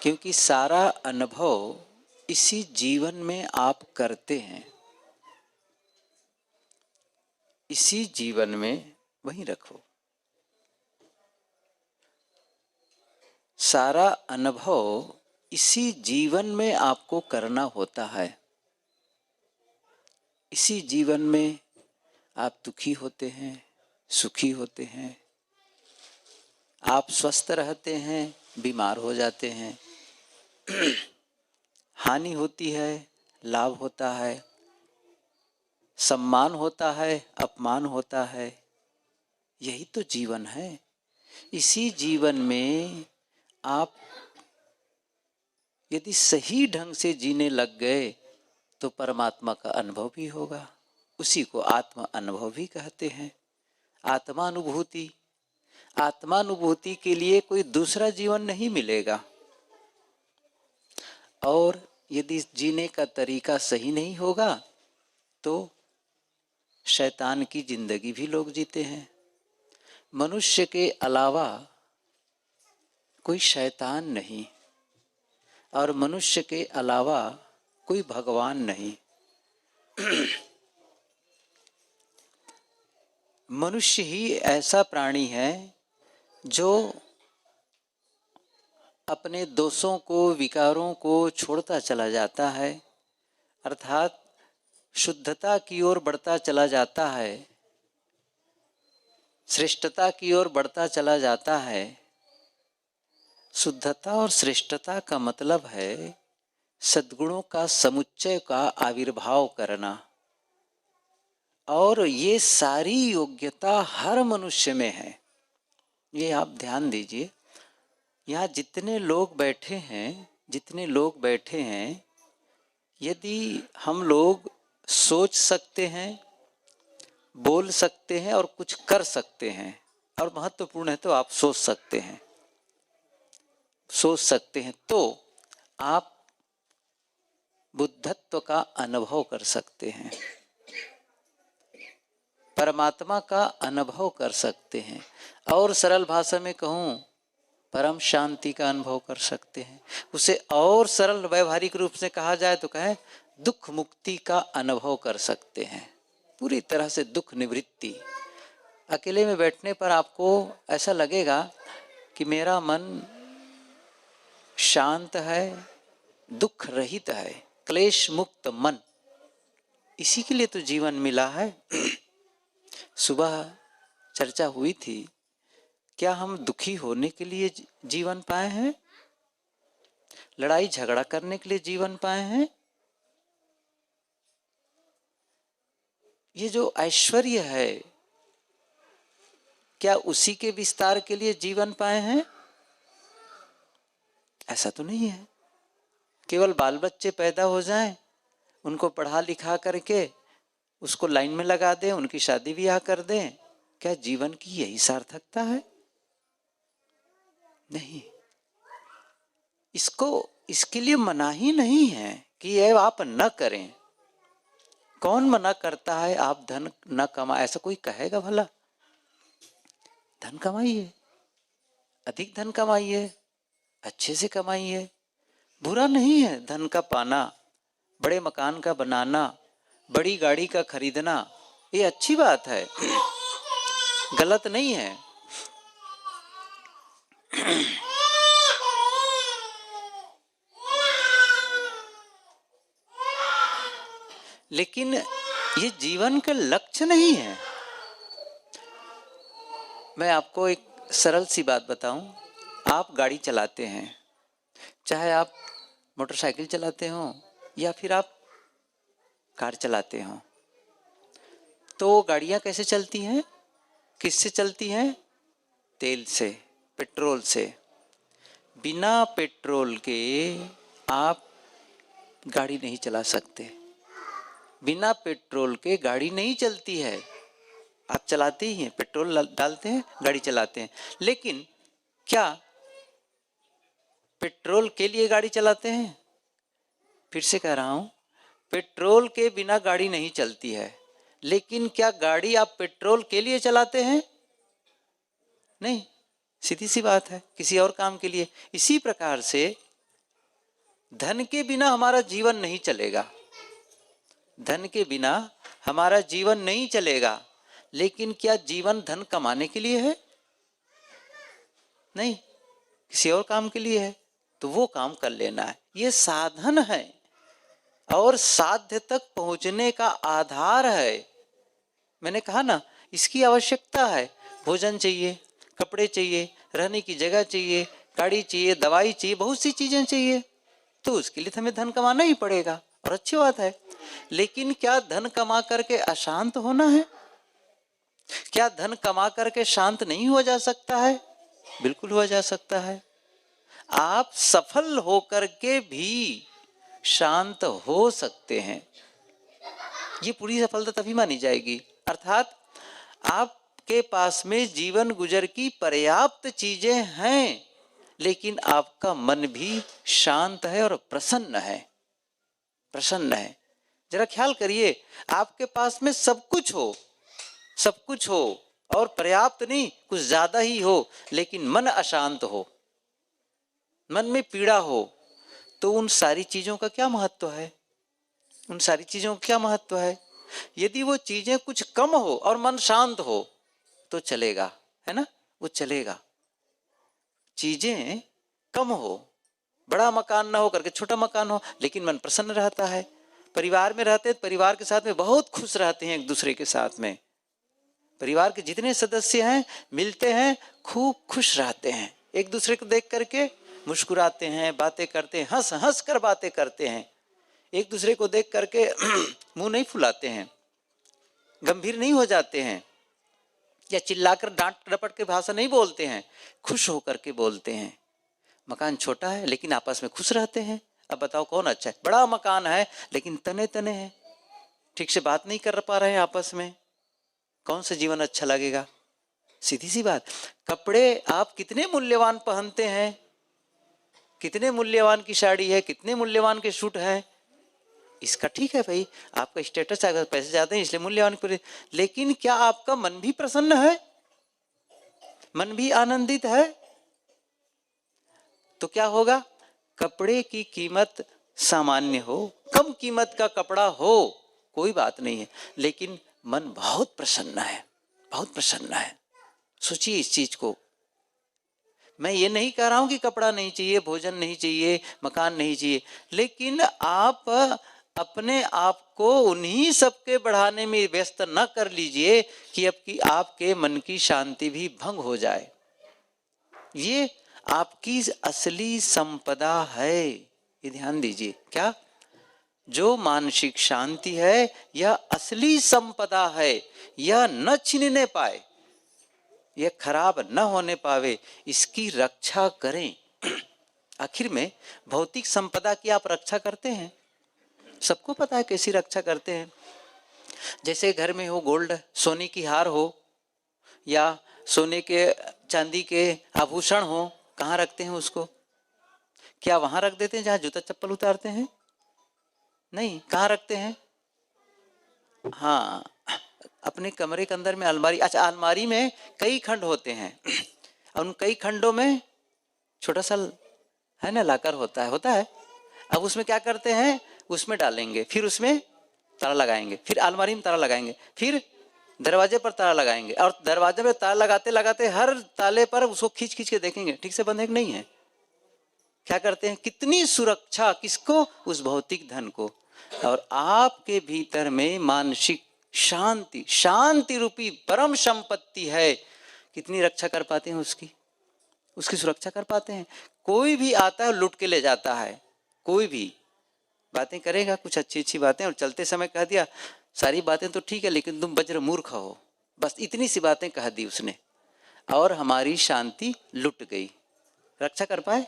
क्योंकि सारा अनुभव इसी जीवन में आप करते हैं, इसी जीवन में वहीं रखो। सारा अनुभव इसी जीवन में आपको करना होता है। इसी जीवन में आप दुखी होते हैं, सुखी होते हैं, आप स्वस्थ रहते हैं, बीमार हो जाते हैं, हानि होती है, लाभ होता है, सम्मान होता है, अपमान होता है। यही तो जीवन है। इसी जीवन में आप यदि सही ढंग से जीने लग गए तो परमात्मा का अनुभव भी होगा। उसी को आत्मा अनुभव भी कहते हैं। आत्मानुभूति, आत्मानुभूति के लिए कोई दूसरा जीवन नहीं मिलेगा। और यदि जीने का तरीका सही नहीं होगा तो शैतान की जिंदगी भी लोग जीते हैं। मनुष्य के अलावा कोई शैतान नहीं और मनुष्य के अलावा कोई भगवान नहीं। मनुष्य ही ऐसा प्राणी है जो अपने दोषों को, विकारों को छोड़ता चला जाता है, अर्थात शुद्धता की ओर बढ़ता चला जाता है, श्रेष्ठता की ओर बढ़ता चला जाता है। शुद्धता और श्रेष्ठता का मतलब है सद्गुणों का समुच्चय का आविर्भाव करना। और ये सारी योग्यता हर मनुष्य में है। ये आप ध्यान दीजिए, यहाँ जितने लोग बैठे हैं, यदि हम लोग सोच सकते हैं, बोल सकते हैं और कुछ कर सकते हैं, और महत्वपूर्ण है तो आप सोच सकते हैं, तो आप बुद्धत्व का अनुभव कर सकते हैं, परमात्मा का अनुभव कर सकते हैं, और सरल भाषा में कहूँ परम शांति का अनुभव कर सकते हैं। उसे और सरल व्यवहारिक रूप से कहा जाए तो कहें दुख मुक्ति का अनुभव कर सकते हैं, पूरी तरह से दुख निवृत्ति। अकेले में बैठने पर आपको ऐसा लगेगा कि मेरा मन शांत है, दुख रहित है, क्लेश मुक्त मन। इसी के लिए तो जीवन मिला है। सुबह चर्चा हुई थी, क्या हम दुखी होने के लिए जीवन पाए हैं? लड़ाई झगड़ा करने के लिए जीवन पाए हैं? ये जो ऐश्वर्य है, क्या उसी के विस्तार के लिए जीवन पाए हैं? ऐसा तो नहीं है। केवल बाल बच्चे पैदा हो जाएं, उनको पढ़ा लिखा करके उसको लाइन में लगा दें, उनकी शादी ब्याह कर दें, क्या जीवन की यही सार्थकता है? नहीं। इसके लिए मना ही नहीं है कि ये आप न करें। कौन मना करता है आप धन न कमाए? ऐसा कोई कहेगा भला? धन कमाइए, अधिक धन कमाइए, अच्छे से कमाइए। बुरा नहीं है धन का पाना, बड़े मकान का बनाना, बड़ी गाड़ी का खरीदना, ये अच्छी बात है, गलत नहीं है। लेकिन ये जीवन का लक्ष्य नहीं है। मैं आपको एक सरल सी बात बताऊं। आप गाड़ी चलाते हैं, चाहे आप मोटरसाइकिल चलाते हो या फिर आप कार चलाते हो, तो गाड़ियां कैसे चलती हैं? किससे चलती हैं? तेल से, पेट्रोल से। बिना पेट्रोल के आप गाड़ी नहीं चला सकते। बिना पेट्रोल के गाड़ी नहीं चलती है। आप चलाते ही हैं, पेट्रोल डालते हैं, गाड़ी चलाते हैं। लेकिन क्या पेट्रोल के लिए गाड़ी चलाते हैं? फिर से कह रहा हूं, पेट्रोल के बिना गाड़ी नहीं चलती है। लेकिन क्या गाड़ी आप पेट्रोल के लिए चलाते हैं? नहीं, सीधी सी बात है, किसी और काम के लिए। इसी प्रकार से धन के बिना हमारा जीवन नहीं चलेगा, धन के बिना हमारा जीवन नहीं चलेगा। लेकिन क्या जीवन धन कमाने के लिए है? नहीं, किसी और काम के लिए है, तो वो काम कर लेना है। ये साधन है और साध्य तक पहुंचने का आधार है। मैंने कहा ना, इसकी आवश्यकता है। भोजन चाहिए, कपड़े चाहिए, रहने की जगह चाहिए, गाड़ी चाहिए, दवाई चाहिए, बहुत सी चीजें चाहिए, तो उसके लिए हमें धन कमाना ही पड़ेगा और अच्छी बात है। लेकिन क्या धन कमा करके अशांत होना है? क्या धन कमा करके शांत नहीं हो जा सकता है? बिल्कुल हो जा सकता है। आप सफल होकर के भी शांत हो सकते हैं। ये पूरी सफलता तभी मानी जाएगी, अर्थात आपके पास में जीवन गुजर की पर्याप्त चीजें हैं, लेकिन आपका मन भी शांत है और प्रसन्न है, प्रसन्न है। जरा ख्याल करिए, आपके पास में सब कुछ हो, सब कुछ हो और पर्याप्त नहीं, कुछ ज्यादा ही हो, लेकिन मन अशांत हो, मन में पीड़ा हो, तो उन सारी चीजों का क्या महत्व है? उन सारी चीजों का क्या महत्व है? यदि वो चीजें कुछ कम हो और मन शांत हो तो चलेगा, है ना, वो चलेगा। चीजें कम हो, बड़ा मकान ना हो करके छोटा मकान हो, लेकिन मन प्रसन्न रहता है। परिवार में रहते हैं, परिवार के साथ में बहुत खुश रहते हैं, एक दूसरे के साथ में। परिवार के जितने सदस्य हैं मिलते हैं, खूब खुश रहते हैं, एक दूसरे को देख करके मुस्कुराते हैं, बातें करते हैं, हंस हंस कर बातें करते हैं, एक दूसरे को देख करके मुंह नहीं फुलाते हैं, गंभीर नहीं हो जाते हैं, या चिल्लाकर डांट डपट के भाषा नहीं बोलते हैं, खुश होकर के बोलते हैं। मकान छोटा है लेकिन आपस में खुश रहते हैं। अब बताओ कौन अच्छा है? बड़ा मकान है लेकिन तने तने हैं, ठीक से बात नहीं कर पा रहे हैं आपस में, कौन सा जीवन अच्छा लगेगा? सीधी सी बात। कपड़े आप कितने मूल्यवान पहनते हैं, कितने मूल्यवान की साड़ी है, कितने मूल्यवान के सूट है, इसका ठीक है भाई, आपका स्टेटस अगर पैसे ज्यादा हैं इसलिए मूल्यवान पर, लेकिन क्या आपका मन भी प्रसन्न है, मन भी आनंदित है? तो क्या होगा? कपड़े की कीमत सामान्य हो, कम कीमत का कपड़ा हो, कोई बात नहीं है, लेकिन मन बहुत प्रसन्न है, बहुत प्रसन्न है। सोचिए इस चीज को। मैं ये नहीं कह रहा हूं कि कपड़ा नहीं चाहिए, भोजन नहीं चाहिए, मकान नहीं चाहिए, लेकिन आप अपने आप को उन्हीं सबके बढ़ाने में व्यस्त न कर लीजिए कि अब की आपके मन की शांति भी भंग हो जाए। ये आपकी असली संपदा है, ये ध्यान दीजिए। क्या? जो मानसिक शांति है यह असली संपदा है, यह न छीनने पाए, यह खराब न होने पावे, इसकी रक्षा करें। आखिर में भौतिक संपदा की आप रक्षा करते हैं, सबको पता है कैसी रक्षा करते हैं। जैसे घर में हो गोल्ड, सोने की हार हो या सोने के चांदी के आभूषण हो, कहाँ रखते हैं उसको? क्या वहां रख देते हैं जहां जूता चप्पल उतारते हैं? नहीं, कहाँ रखते हैं? हाँ, अपने कमरे के अंदर में अलमारी। अच्छा, अलमारी में कई खंड होते हैं, उन कई खंडों में छोटा सा है ना लाकर होता है। अब उसमें क्या करते हैं? उसमें डालेंगे, फिर उसमें ताला लगाएंगे, फिर अलमारी में ताला लगाएंगे, फिर दरवाजे पर ताला लगाएंगे, और दरवाजे पर ताला लगाते लगाते हर ताले पर उसको खींच खींच के देखेंगे ठीक से बंद है कि नहीं है। क्या करते हैं? कितनी सुरक्षा, किसको? उस भौतिक धन को। और आपके भीतर में मानसिक शांति, शांति रूपी परम संपत्ति है, कितनी रक्षा कर पाते हैं उसकी, उसकी सुरक्षा कर पाते हैं। कोई भी आता है लूट के ले जाता है, कोई भी बातें करेगा कुछ अच्छी अच्छी बातें और चलते समय कह दिया सारी बातें तो ठीक है लेकिन तुम वज्र मूर्ख हो, बस इतनी सी बातें कह दी उसने और हमारी शांति लुट गई। रक्षा कर पाए?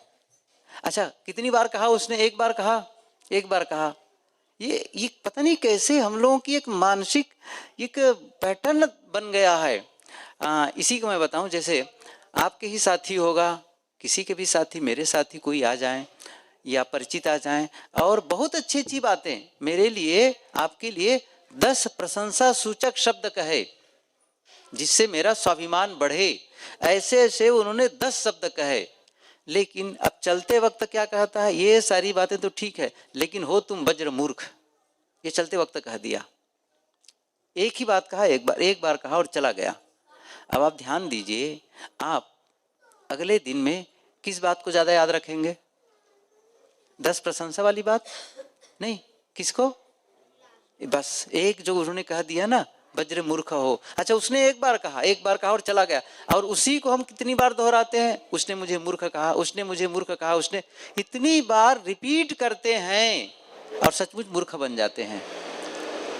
अच्छा, कितनी बार कहा उसने? एक बार कहा, एक बार कहा। ये पता नहीं कैसे हम लोगों की एक मानसिक एक पैटर्न बन गया है। इसी को मैं बताऊं, जैसे आपके ही साथी होगा, किसी के भी साथी, मेरे साथी कोई आ जाएं या परिचित आ जाएं और बहुत अच्छी अच्छी बातें मेरे लिए, आपके लिए 10 प्रशंसा सूचक शब्द कहे जिससे मेरा स्वाभिमान बढ़े, ऐसे ऐसे उन्होंने 10 शब्द कहे, लेकिन अब चलते वक्त क्या कहता है, ये सारी बातें तो ठीक है, लेकिन हो तुम वज्र मूर्ख, ये चलते वक्त कह दिया। एक ही बात कहा, एक बार कहा और चला गया। अब आप ध्यान दीजिए, आप अगले दिन में किस बात को ज्यादा याद रखेंगे? 10 प्रशंसा वाली बात नहीं, किसको? बस एक जो उन्होंने कह दिया ना, वज्र मूर्ख हो। अच्छा, उसने एक बार कहा और चला गया, और उसी को हम कितनी बार दोहराते हैं, उसने मुझे मूर्ख कहा, उसने मुझे मूर्ख कहा, उसने, इतनी बार रिपीट करते हैं और सचमुच मूर्ख बन जाते हैं।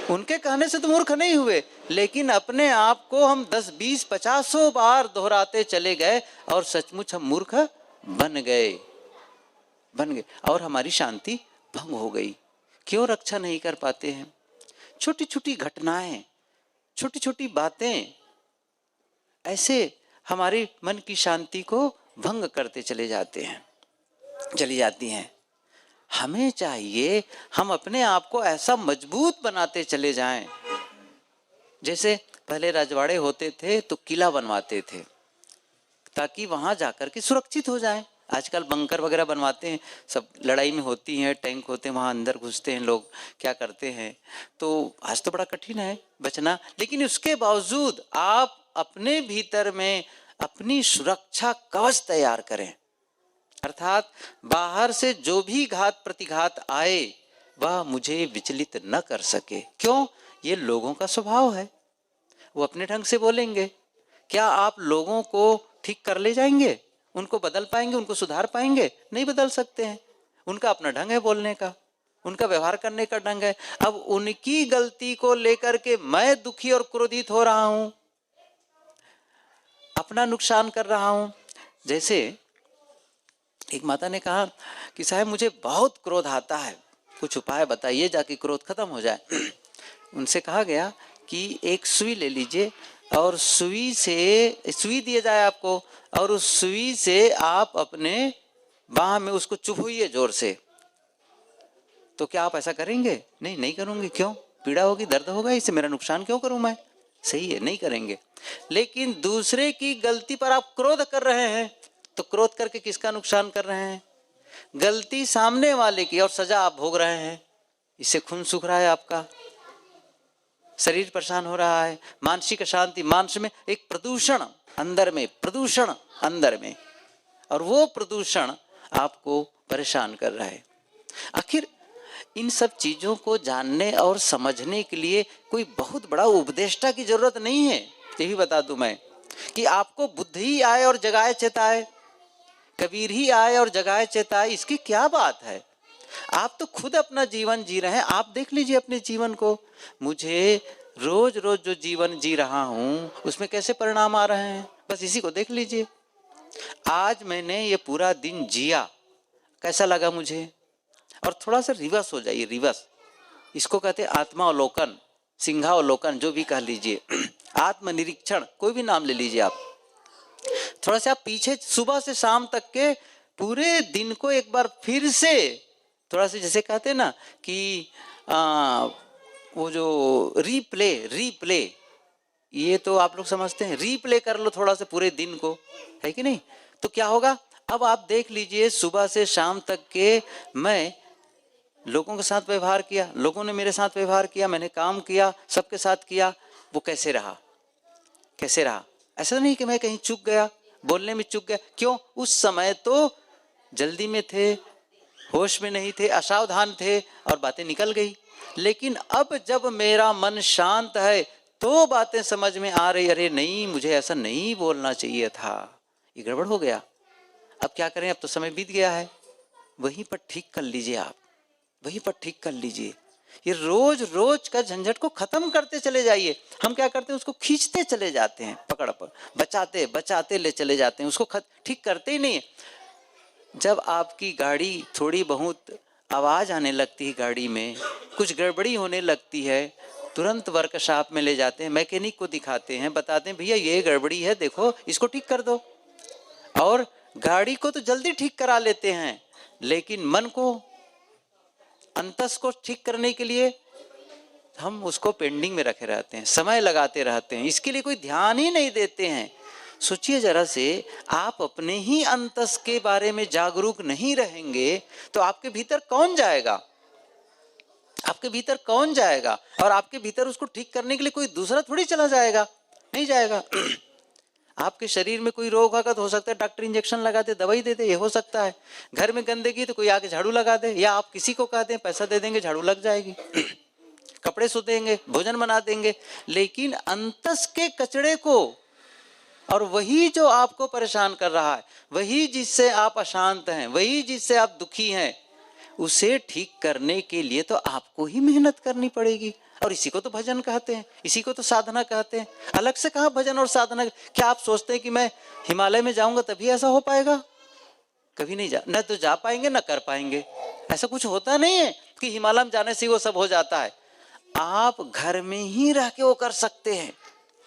उनके कहने से तो मूर्ख नहीं हुए, लेकिन अपने आप को हम 10, 20, 50 बार दोहराते चले गए और सचमुच हम मूर्ख बन गए और हमारी शांति भंग हो गई। क्यों रक्षा नहीं कर पाते हैं? छोटी छोटी घटनाएं, छोटी छोटी बातें ऐसे हमारे मन की शांति को भंग करते चली जाती हैं। हमें चाहिए हम अपने आप को ऐसा मजबूत बनाते चले जाएं। जैसे पहले रजवाड़े होते थे तो किला बनवाते थे ताकि वहां जाकर के सुरक्षित हो जाएं। आजकल बंकर वगैरह बनवाते हैं, सब लड़ाई में होती हैं, टैंक होते हैं, वहां अंदर घुसते हैं लोग, क्या करते हैं। तो आज तो बड़ा कठिन है बचना, लेकिन उसके बावजूद आप अपने भीतर में अपनी सुरक्षा कवच तैयार करें, अर्थात बाहर से जो भी घात प्रतिघात आए वह मुझे विचलित न कर सके। क्यों? ये लोगों का स्वभाव है, वो अपने ढंग से बोलेंगे। क्या आप लोगों को ठीक कर ले जाएंगे? उनको बदल पाएंगे? उनको सुधार पाएंगे? नहीं बदल सकते हैं। उनका अपना ढंग है बोलने का, उनका व्यवहार करने का ढंग है। अब उनकी गलती को लेकर के मैं दुखी और क्रोधित हो रहा हूं, अपना नुकसान कर रहा हूं। जैसे एक माता ने कहा कि साहब मुझे बहुत क्रोध आता है, कुछ उपाय बताइए जाके क्रोध खत्म हो जाए। उनसे कहा गया कि एक सुई ले लीजिए और सुई दिया जाए आपको, और उस सुई से आप अपने बाह में उसको चुभोइए जोर से। तो क्या आप ऐसा करेंगे? नहीं करूंगी। क्यों? पीड़ा होगी, दर्द होगा, इससे मेरा नुकसान क्यों करूं मैं? सही है, नहीं करेंगे। लेकिन दूसरे की गलती पर आप क्रोध कर रहे हैं, तो क्रोध करके किसका नुकसान कर रहे हैं? गलती सामने वाले की, और सजा आप भोग रहे हैं। इससे खून सूख रहा है आपका, शरीर परेशान हो रहा है, मानसिक अशांति, मानस में एक प्रदूषण अंदर में, और वो प्रदूषण आपको परेशान कर रहा है। आखिर इन सब चीजों को जानने और समझने के लिए कोई बहुत बड़ा उपदेष्टा की जरूरत नहीं है। यही बता दूं मैं कि आपको बुद्ध ही आए और जगाए चेताए, कबीर ही आए और जगाए चेताए, इसकी क्या बात है? आप तो खुद अपना जीवन जी रहे हैं। आप देख लीजिए अपने जीवन को। मुझे रोज रोज जो जीवन जी रहा हूं उसमें कैसे परिणाम आ रहे हैं, बस इसी को देख लीजिए। आज मैंने ये पूरा दिन जिया, कैसा लगा मुझे? और थोड़ा सा रिवर्स हो जाइए, रिवर्स, इसको कहते हैं आत्मावलोकन, सिंहावलोकन, जो भी कह लीजिए, आत्मनिरीक्षण, कोई भी नाम ले लीजिए आप। थोड़ा सा आप पीछे सुबह से शाम तक के पूरे दिन को एक बार फिर से थोड़ा सा, जैसे कहते हैं ना कि वो जो रीप्ले, ये तो आप लोग समझते हैं, रीप्ले कर लो थोड़ा सा पूरे दिन को, है कि नहीं? तो क्या होगा? अब आप देख लीजिए सुबह से शाम तक के मैं लोगों के साथ व्यवहार किया, लोगों ने मेरे साथ व्यवहार किया, मैंने काम किया, सबके साथ किया, वो कैसे रहा? ऐसा नहीं कि मैं कहीं चूक गया, बोलने में चूक गया। क्यों? उस समय तो जल्दी में थे, होश में नहीं थे, असावधान थे और बातें निकल गई। लेकिन अब जब मेरा मन शांत है तो बातें समझ में आ रही, अरे नहीं, मुझे ऐसा नहीं बोलना चाहिए था, ये गड़बड़ हो गया। अब क्या करें? अब तो समय बीत गया है। वहीं पर ठीक कर लीजिए आप, वहीं पर ठीक कर लीजिए। ये रोज रोज का झंझट को खत्म करते चले जाइए। हम क्या करते हैं? उसको खींचते चले जाते हैं, पकड़ पर बचाते ले चले जाते हैं, उसको ठीक करते ही नहीं। जब आपकी गाड़ी थोड़ी बहुत आवाज आने लगती है, गाड़ी में कुछ गड़बड़ी होने लगती है, तुरंत वर्कशॉप में ले जाते हैं, मैकेनिक को दिखाते हैं, बताते हैं भैया ये गड़बड़ी है, देखो इसको ठीक कर दो। और गाड़ी को तो जल्दी ठीक करा लेते हैं, लेकिन मन को, अंतस को ठीक करने के लिए हम उसको पेंडिंग में रखे रहते हैं, समय लगाते रहते हैं, इसके लिए कोई ध्यान ही नहीं देते हैं। सोचिए जरा से, आप अपने ही अंतस के बारे में जागरूक नहीं रहेंगे तो आपके भीतर कौन जाएगा? आपके भीतर कौन जाएगा? और आपके भीतर उसको ठीक करने के लिए कोई दूसरा थोड़ी चला जाएगा, नहीं जाएगा। आपके शरीर में कोई रोग होगा तो हो सकता है डॉक्टर इंजेक्शन लगा दे, दवाई दे दे, ये हो सकता है। घर में गंदगी तो कोई आके झाड़ू लगा दे, या आप किसी को कह दें पैसा दे देंगे झाड़ू लग जाएगी। कपड़े सो देंगे, भोजन बना देंगे। लेकिन अंतस के कचड़े को, और वही जो आपको परेशान कर रहा है, वही जिससे आप अशांत हैं, वही जिससे आप दुखी हैं, उसे ठीक करने के लिए तो आपको ही मेहनत करनी पड़ेगी। और इसी को तो भजन कहते हैं, इसी को तो साधना कहते हैं। अलग से कहाँ भजन और साधना? क्या आप सोचते हैं कि मैं हिमालय में जाऊंगा तभी ऐसा हो पाएगा? कभी नहीं जा, न तो जा पाएंगे न कर पाएंगे। ऐसा कुछ होता नहीं है कि हिमालय में जाने से वो सब हो जाता है। आप घर में ही रह के वो कर सकते हैं।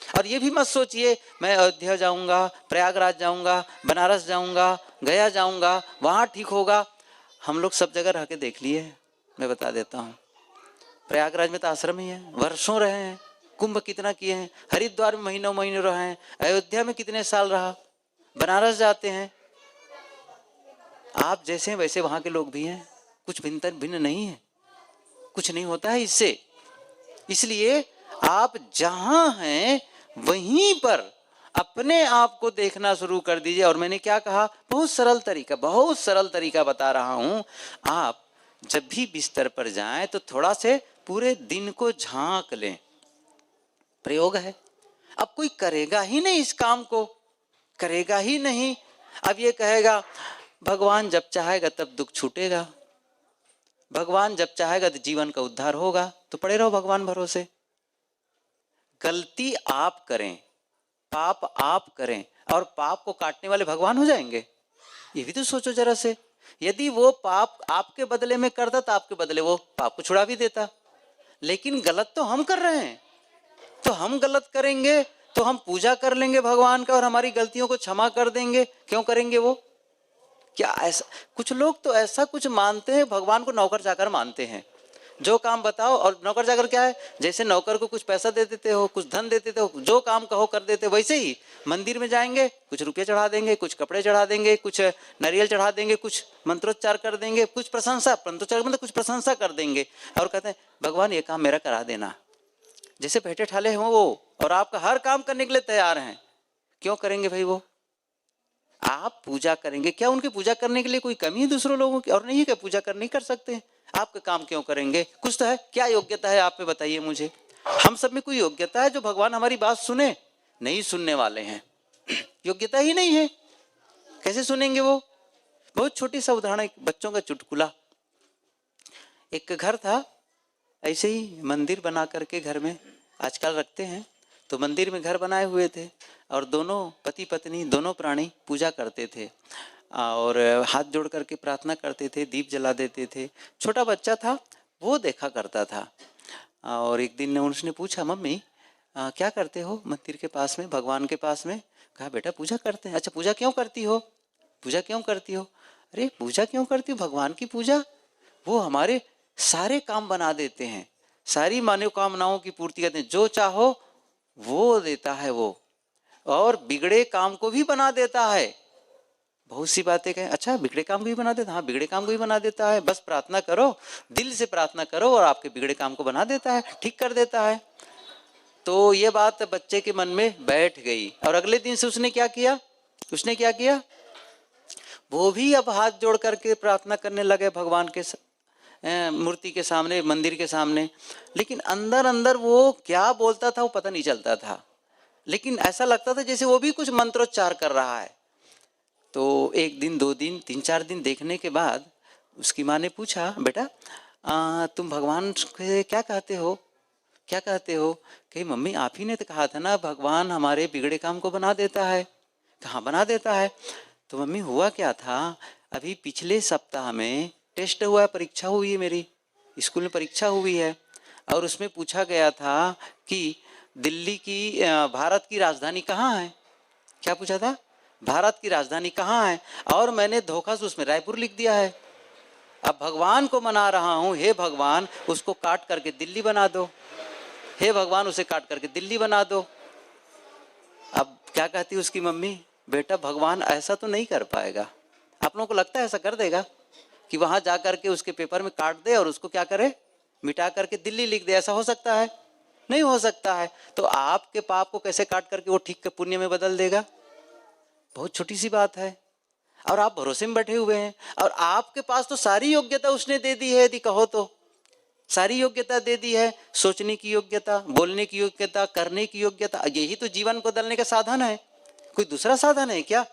और ये भी मत सोचिए मैं अयोध्या जाऊंगा, प्रयागराज जाऊंगा, बनारस जाऊंगा, गया जाऊंगा, वहां ठीक होगा। हम लोग सब जगह रह के देख लिए, मैं बता देता हूँ। प्रयागराज में तो आश्रम ही है, वर्षों रहे हैं, कुंभ कितना किए हैं, हरिद्वार में महीनों महीने रहे हैं, अयोध्या में कितने साल रहा, बनारस जाते हैं। आप जैसे हैं वैसे वहां के लोग भी हैं, कुछ भिन्न नहीं है, कुछ नहीं होता है इससे। इसलिए आप जहां हैं वहीं पर अपने आप को देखना शुरू कर दीजिए। और मैंने क्या कहा, बहुत सरल तरीका बता रहा हूं। आप जब भी बिस्तर पर जाएं तो थोड़ा से पूरे दिन को झांक लें। प्रयोग है। अब कोई करेगा ही नहीं इस काम को, करेगा ही नहीं। अब ये कहेगा भगवान जब चाहेगा तब दुख छूटेगा, भगवान जब चाहेगा तो जीवन का उद्धार होगा, तो पड़े रहो भगवान भरोसे। गलती आप करें, पाप आप करें, और पाप को काटने वाले भगवान हो जाएंगे? ये भी तो सोचो जरा से। यदि वो पाप आपके बदले में करता तो आपके बदले वो पाप को छुड़ा भी देता। लेकिन गलत तो हम कर रहे हैं, तो हम गलत करेंगे तो हम पूजा कर लेंगे भगवान का और हमारी गलतियों को क्षमा कर देंगे। क्यों करेंगे वो? क्या ऐसा? कुछ लोग तो ऐसा कुछ मानते हैं, भगवान को नौकर चाकर मानते हैं। जो काम बताओ, और नौकर चाकर क्या है, जैसे नौकर को कुछ पैसा दे देते हो, कुछ धन दे देते हो, जो काम कहो कर देते, वैसे ही मंदिर में जाएंगे, कुछ रुपये चढ़ा देंगे, कुछ कपड़े चढ़ा देंगे, कुछ नारियल चढ़ा देंगे, कुछ मंत्रोच्चार कर देंगे, कुछ प्रशंसा, मंत्रोच्चार मतलब कुछ प्रशंसा कर देंगे, और कहते हैं भगवान ये काम मेरा करा देना। जैसे बैठे ठाले हों वो, और आपका हर काम करने के लिए तैयार हैं। क्यों करेंगे भाई वो? आप पूजा करेंगे, क्या उनकी पूजा करने के लिए कोई कमी है दूसरों लोगों की? और नहीं, क्या पूजा कर नहीं कर सकते हैं? आपका काम क्यों करेंगे? कुछ तो है, क्या योग्यता है आप पे बताइए मुझे। हम सब में कोई योग्यता है जो भगवान हमारी बात सुने? नहीं सुनने वाले हैं, योग्यता ही नहीं है, कैसे सुनेंगे वो? बहुत छोटी सा उदाहरण, एक बच्चों का चुटकुला। एक घर था, ऐसे ही मंदिर बना करके घर में आजकल रखते हैं, तो मंदिर में घर बनाए हुए थे, और दोनों पति पत्नी दोनों प्राणी पूजा करते थे, और हाथ जोड़ करके प्रार्थना करते थे, दीप जला देते थे। छोटा बच्चा था, वो देखा करता था। और एक दिन उसने पूछा, मम्मी क्या करते हो मंदिर के पास में, भगवान के पास में? कहा बेटा पूजा करते हैं। अच्छा पूजा क्यों करती हो? पूजा क्यों करती हो? अरे पूजा क्यों करती हो? भगवान की पूजा, वो हमारे सारे काम बना देते हैं, सारी मनोकामनाओं की पूर्ति करते हैं, जो चाहो वो देता है वो, और बिगड़े काम को भी बना देता है। बहुत सी बातें कहें, अच्छा बिगड़े काम को भी बना देता? हाँ बिगड़े काम को भी बना देता है, बस प्रार्थना करो, दिल से प्रार्थना करो और आपके बिगड़े काम को बना देता है, ठीक कर देता है। तो ये बात बच्चे के मन में बैठ गई, और अगले दिन से उसने क्या किया, वो भी अब हाथ जोड़ करके प्रार्थना करने लगे भगवान के मूर्ति के सामने, मंदिर के सामने। लेकिन अंदर अंदर वो क्या बोलता था वो पता नहीं चलता था, लेकिन ऐसा लगता था जैसे वो भी कुछ मंत्रोच्चार कर रहा है। तो एक दिन, 2 दिन, 3-4 दिन देखने के बाद उसकी माँ ने पूछा, बेटा तुम भगवान से क्या कहते हो? कही मम्मी आप ही ने तो कहा था ना भगवान हमारे बिगड़े काम को बना देता है। कहाँ बना देता है? तो मम्मी हुआ क्या था, अभी पिछले सप्ताह में टेस्ट हुआ है, परीक्षा हुई है, मेरी स्कूल में परीक्षा हुई है, और उसमें पूछा गया था कि दिल्ली की भारत की राजधानी कहाँ है। क्या पूछा था? भारत की राजधानी कहाँ है, और मैंने धोखा से उसमें रायपुर लिख दिया है। अब भगवान को मना रहा हूँ, हे भगवान उसको काट करके दिल्ली बना दो, हे भगवान उसे काट करके दिल्ली बना दो। अब क्या कहती उसकी मम्मी, बेटा भगवान ऐसा तो नहीं कर पाएगा। आप लोगों को लगता है ऐसा कर देगा कि वहां जा करके उसके पेपर में काट दे और उसको क्या करे, मिटा करके दिल्ली लिख दे? ऐसा हो सकता है? नहीं हो सकता है। तो आपके पाप को कैसे काट करके वो ठीक के पुण्य में बदल देगा? बहुत छोटी सी बात है। और आप भरोसे में बैठे हुए हैं, और आपके पास तो सारी योग्यता उसने दे दी है, यदि कहो तो सारी योग्यता दे दी है। सोचने की योग्यता, बोलने की योग्यता, करने की योग्यता। यही तो जीवन बदलने का साधन है, कोई दूसरा साधन है क्या?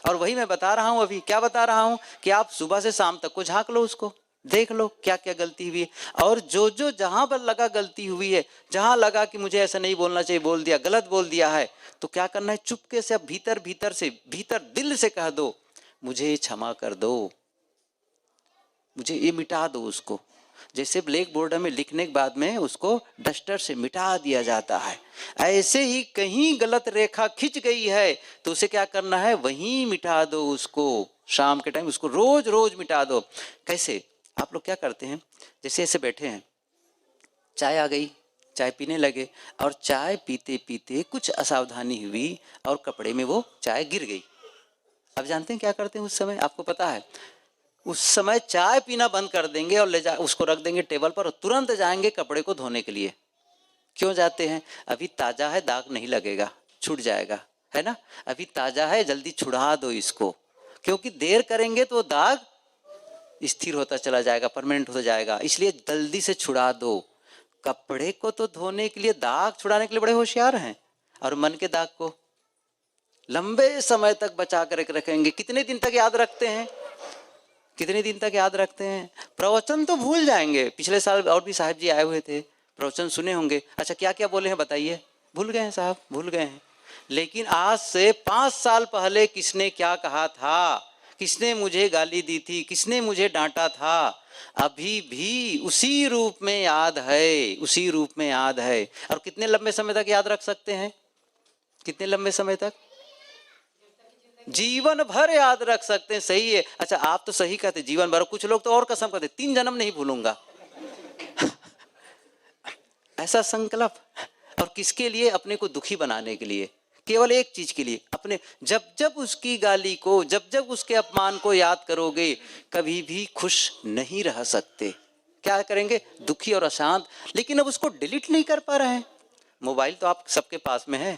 और वही मैं बता रहा हूं, अभी क्या बता रहा हूं कि आप सुबह से शाम तक को झांक लो, उसको देख लो क्या क्या गलती हुई है। और जो जो जहां पर लगा गलती हुई है, जहां लगा कि मुझे ऐसा नहीं बोलना चाहिए, बोल दिया, गलत बोल दिया है, तो क्या करना है, चुपके से अब भीतर भीतर से, भीतर दिल से कह दो, मुझे क्षमा कर दो, मुझे ये मिटा दो उसको। जैसे ब्लैक बोर्ड में लिखने के बाद में उसको डस्टर से मिटा दिया जाता है, ऐसे ही कहीं गलत रेखा खिंच गई है तो उसे क्या करना है, वहीं मिटा दो उसको। शाम के टाइम उसको रोज रोज मिटा दो। कैसे? आप लोग क्या करते हैं, जैसे ऐसे बैठे हैं, चाय आ गई, चाय पीने लगे, और चाय पीते पीते कुछ असावधानी हुई और कपड़े में वो चाय गिर गई। अब जानते हैं क्या करते हैं उस समय? आपको पता है, उस समय चाय पीना बंद कर देंगे और ले जा उसको रख देंगे टेबल पर, और तुरंत जाएंगे कपड़े को धोने के लिए। क्यों जाते हैं? अभी ताजा है, दाग नहीं लगेगा, छूट जाएगा, है ना? अभी ताजा है, जल्दी छुड़ा दो इसको, क्योंकि देर करेंगे तो दाग स्थिर होता चला जाएगा, परमानेंट हो जाएगा, इसलिए जल्दी से छुड़ा दो। कपड़े को तो धोने के लिए, दाग छुड़ाने के लिए बड़े होशियार हैं, और मन के दाग को लंबे समय तक बचा कर रखेंगे। कितने दिन तक याद रखते हैं? कितने दिन तक याद रखते हैं? प्रवचन तो भूल जाएंगे। पिछले साल और भी साहब जी आए हुए थे, प्रवचन सुने होंगे, अच्छा क्या क्या बोले हैं बताइए? भूल गए हैं साहब, भूल गए हैं। लेकिन आज से 5 साल पहले किसने क्या कहा था, किसने मुझे गाली दी थी, किसने मुझे डांटा था, अभी भी उसी रूप में याद है, उसी रूप में याद है। और कितने लंबे समय तक याद रख सकते हैं? कितने लंबे समय तक? जीवन भर याद रख सकते हैं। सही है। अच्छा आप तो सही कहते जीवन भर, कुछ लोग तो और कसम करते 3 जन्म नहीं भूलूंगा। ऐसा संकल्प, और किसके लिए? अपने को दुखी बनाने के लिए, केवल एक चीज के लिए, अपने। जब जब उसकी गाली को, जब जब उसके अपमान को याद करोगे, कभी भी खुश नहीं रह सकते। क्या करेंगे? दुखी और अशांत। लेकिन अब उसको डिलीट नहीं कर पा रहे हैं। मोबाइल तो आप सबके पास में है,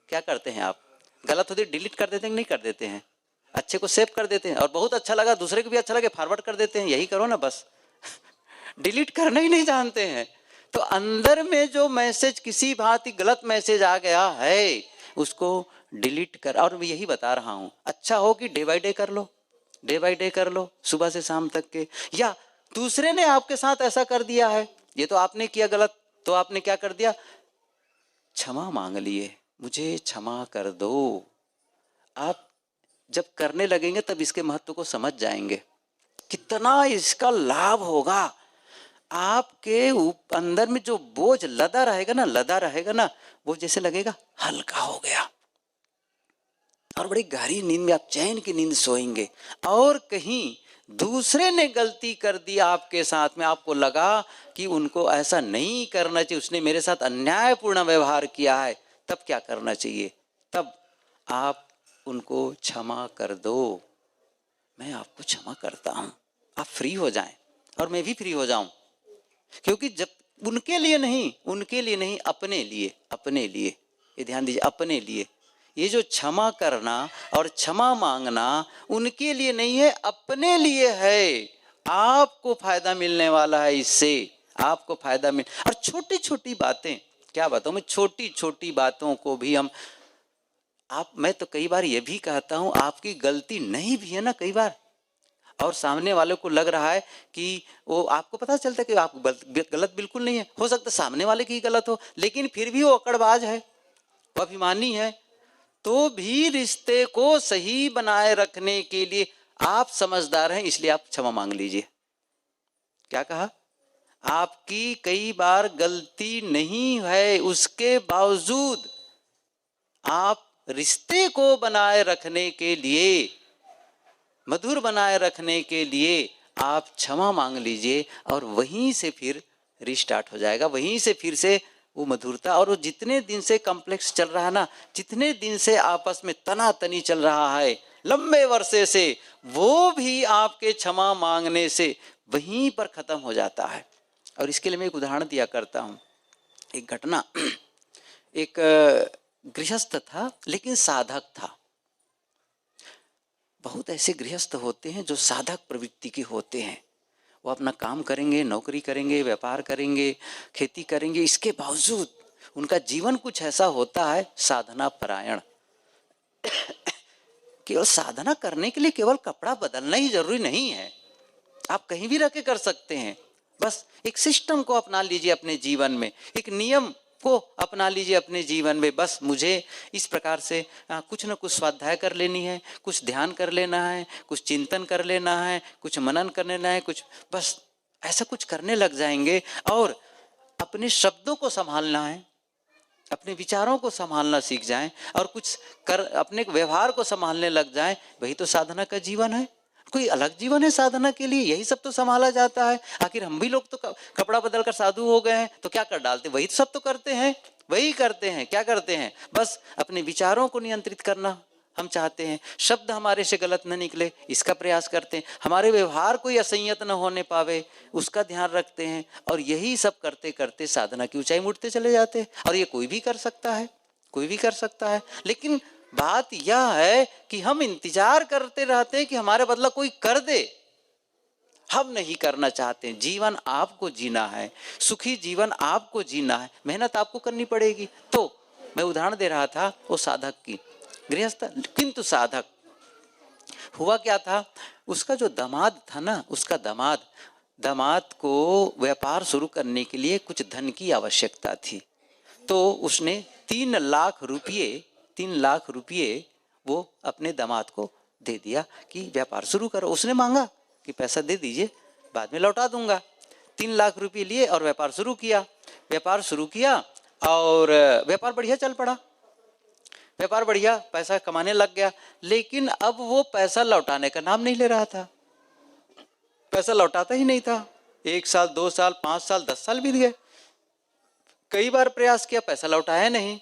क्या करते हैं आप? गलत होती डिलीट कर देते हैं, नहीं कर देते हैं? अच्छे को सेव कर देते हैं, और बहुत अच्छा लगा, दूसरे को भी अच्छा लगे, फॉरवर्ड कर देते हैं। यही करो ना बस। डिलीट करना ही नहीं जानते हैं। तो अंदर में जो मैसेज, किसी भांति गलत मैसेज आ गया है, उसको डिलीट कर। और मैं यही बता रहा हूं, अच्छा हो कि डे बाय डे कर लो, डे बाय डे कर लो, सुबह से शाम तक के। या दूसरे ने आपके साथ ऐसा कर दिया है, ये तो आपने किया गलत, तो आपने क्या कर दिया, क्षमा मांग लिए, मुझे क्षमा कर दो। आप जब करने लगेंगे तब इसके महत्व को समझ जाएंगे, कितना इसका लाभ होगा। आपके अंदर में जो बोझ लदा रहेगा ना, लदा रहेगा ना, वो जैसे लगेगा हल्का हो गया, और बड़ी गहरी नींद में आप चैन की नींद सोएंगे। और कहीं दूसरे ने गलती कर दी आपके साथ में, आपको लगा कि उनको ऐसा नहीं करना चाहिए, उसने मेरे साथ अन्यायपूर्ण व्यवहार किया है, तब क्या करना चाहिए? तब आप उनको क्षमा कर दो, मैं आपको क्षमा करता हूं, आप फ्री हो जाएं और मैं भी फ्री हो जाऊं। क्योंकि जब उनके लिए नहीं, उनके लिए नहीं, अपने लिए, अपने लिए, ये ध्यान दीजिए, अपने लिए। ये जो क्षमा करना और क्षमा मांगना उनके लिए नहीं है, अपने लिए है। आपको फायदा मिलने वाला है इससे, आपको फायदा मिल। और छोटी छोटी बातें, क्या बताऊं मैं, छोटी छोटी बातों को भी हम, मैं तो कई बार ये भी कहता हूं, आपकी गलती नहीं भी है ना कई बार, और सामने वाले को लग रहा है कि वो, आपको पता चलता है कि आप गलत बिल्कुल नहीं है, हो सकता है सामने वाले की गलत हो, लेकिन फिर भी वो अकड़बाज है, वो अभिमानी है, तो भी रिश्ते को सही बनाए रखने के लिए आप समझदार हैं, इसलिए आप क्षमा मांग लीजिए। क्या कहा? आपकी कई बार गलती नहीं है, उसके बावजूद आप रिश्ते को बनाए रखने के लिए, मधुर बनाए रखने के लिए आप क्षमा मांग लीजिए, और वहीं से फिर रिस्टार्ट हो जाएगा, वहीं से फिर से वो मधुरता। और वो जितने दिन से कॉम्प्लेक्स चल रहा है ना, जितने दिन से आपस में तनातनी चल रहा है लंबे वर्षे से, वो भी आपके क्षमा मांगने से वहीं पर खत्म हो जाता है। और इसके लिए मैं एक उदाहरण दिया करता हूँ। एक घटना, एक गृहस्थ था लेकिन साधक था। बहुत ऐसे गृहस्थ होते हैं जो साधक प्रवृत्ति के होते हैं। वो अपना काम करेंगे, नौकरी करेंगे, व्यापार करेंगे, खेती करेंगे, इसके बावजूद उनका जीवन कुछ ऐसा होता है साधना परायण। केवल साधना करने के लिए केवल कपड़ा बदलना ही जरूरी नहीं है, आप कहीं भी रह के कर सकते हैं। बस एक सिस्टम को अपना लीजिए अपने जीवन में, एक नियम को अपना लीजिए अपने जीवन में। बस मुझे इस प्रकार से कुछ न कुछ स्वाध्याय कर लेनी है, कुछ ध्यान कर लेना है, कुछ चिंतन कर लेना है, कुछ मनन कर लेना है, कुछ बस ऐसा कुछ करने लग जाएंगे। और अपने शब्दों को संभालना है, अपने विचारों को संभालना सीख जाएं, और कुछ कर अपने व्यवहार को संभालने लग जाएं। वही तो साधना का जीवन है। कोई अलग जीवन है साधना के लिए? यही सब तो संभाला जाता है। आखिर हम भी लोग तो कपड़ा बदल कर साधु हो गए हैं, तो क्या कर डालते? वही तो सब तो करते हैं, वही करते हैं। क्या करते हैं? बस अपने विचारों को नियंत्रित करना हम चाहते हैं, शब्द हमारे से गलत न निकले इसका प्रयास करते हैं, हमारे व्यवहार कोई असंयत न होने पावे उसका ध्यान रखते हैं। और यही सब करते करते साधना की ऊंचाई मुड़ते चले जाते हैं। और ये कोई भी कर सकता है, कोई भी कर सकता है। लेकिन बात यह है कि हम इंतजार करते रहते हैं कि हमारे बदला कोई कर दे। हम नहीं करना चाहते। जीवन आपको जीना है, सुखी जीवन आपको जीना है, मेहनत आपको करनी पड़ेगी। तो मैं उदाहरण दे रहा था वो साधक की, गृहस्थ किंतु साधक। हुआ क्या था, उसका जो दामाद था ना, उसका दामाद को व्यापार शुरू करने के लिए कुछ धन की आवश्यकता थी। तो उसने 3 लाख रुपये वो अपने दामाद को दे दिया कि व्यापार शुरू करो। उसने मांगा कि पैसा दे दीजिए, बाद में लौटा दूंगा। 3 लाख रुपये लिए और व्यापार शुरू किया और व्यापार बढ़िया चल पड़ा, व्यापार बढ़िया, पैसा कमाने लग गया। लेकिन अब वो पैसा लौटाने का नाम नहीं ले रहा था, पैसा लौटाता ही नहीं था। 1 साल, 2 साल, 5 साल, 10 साल बीत गए। कई बार प्रयास किया, पैसा लौटाया नहीं।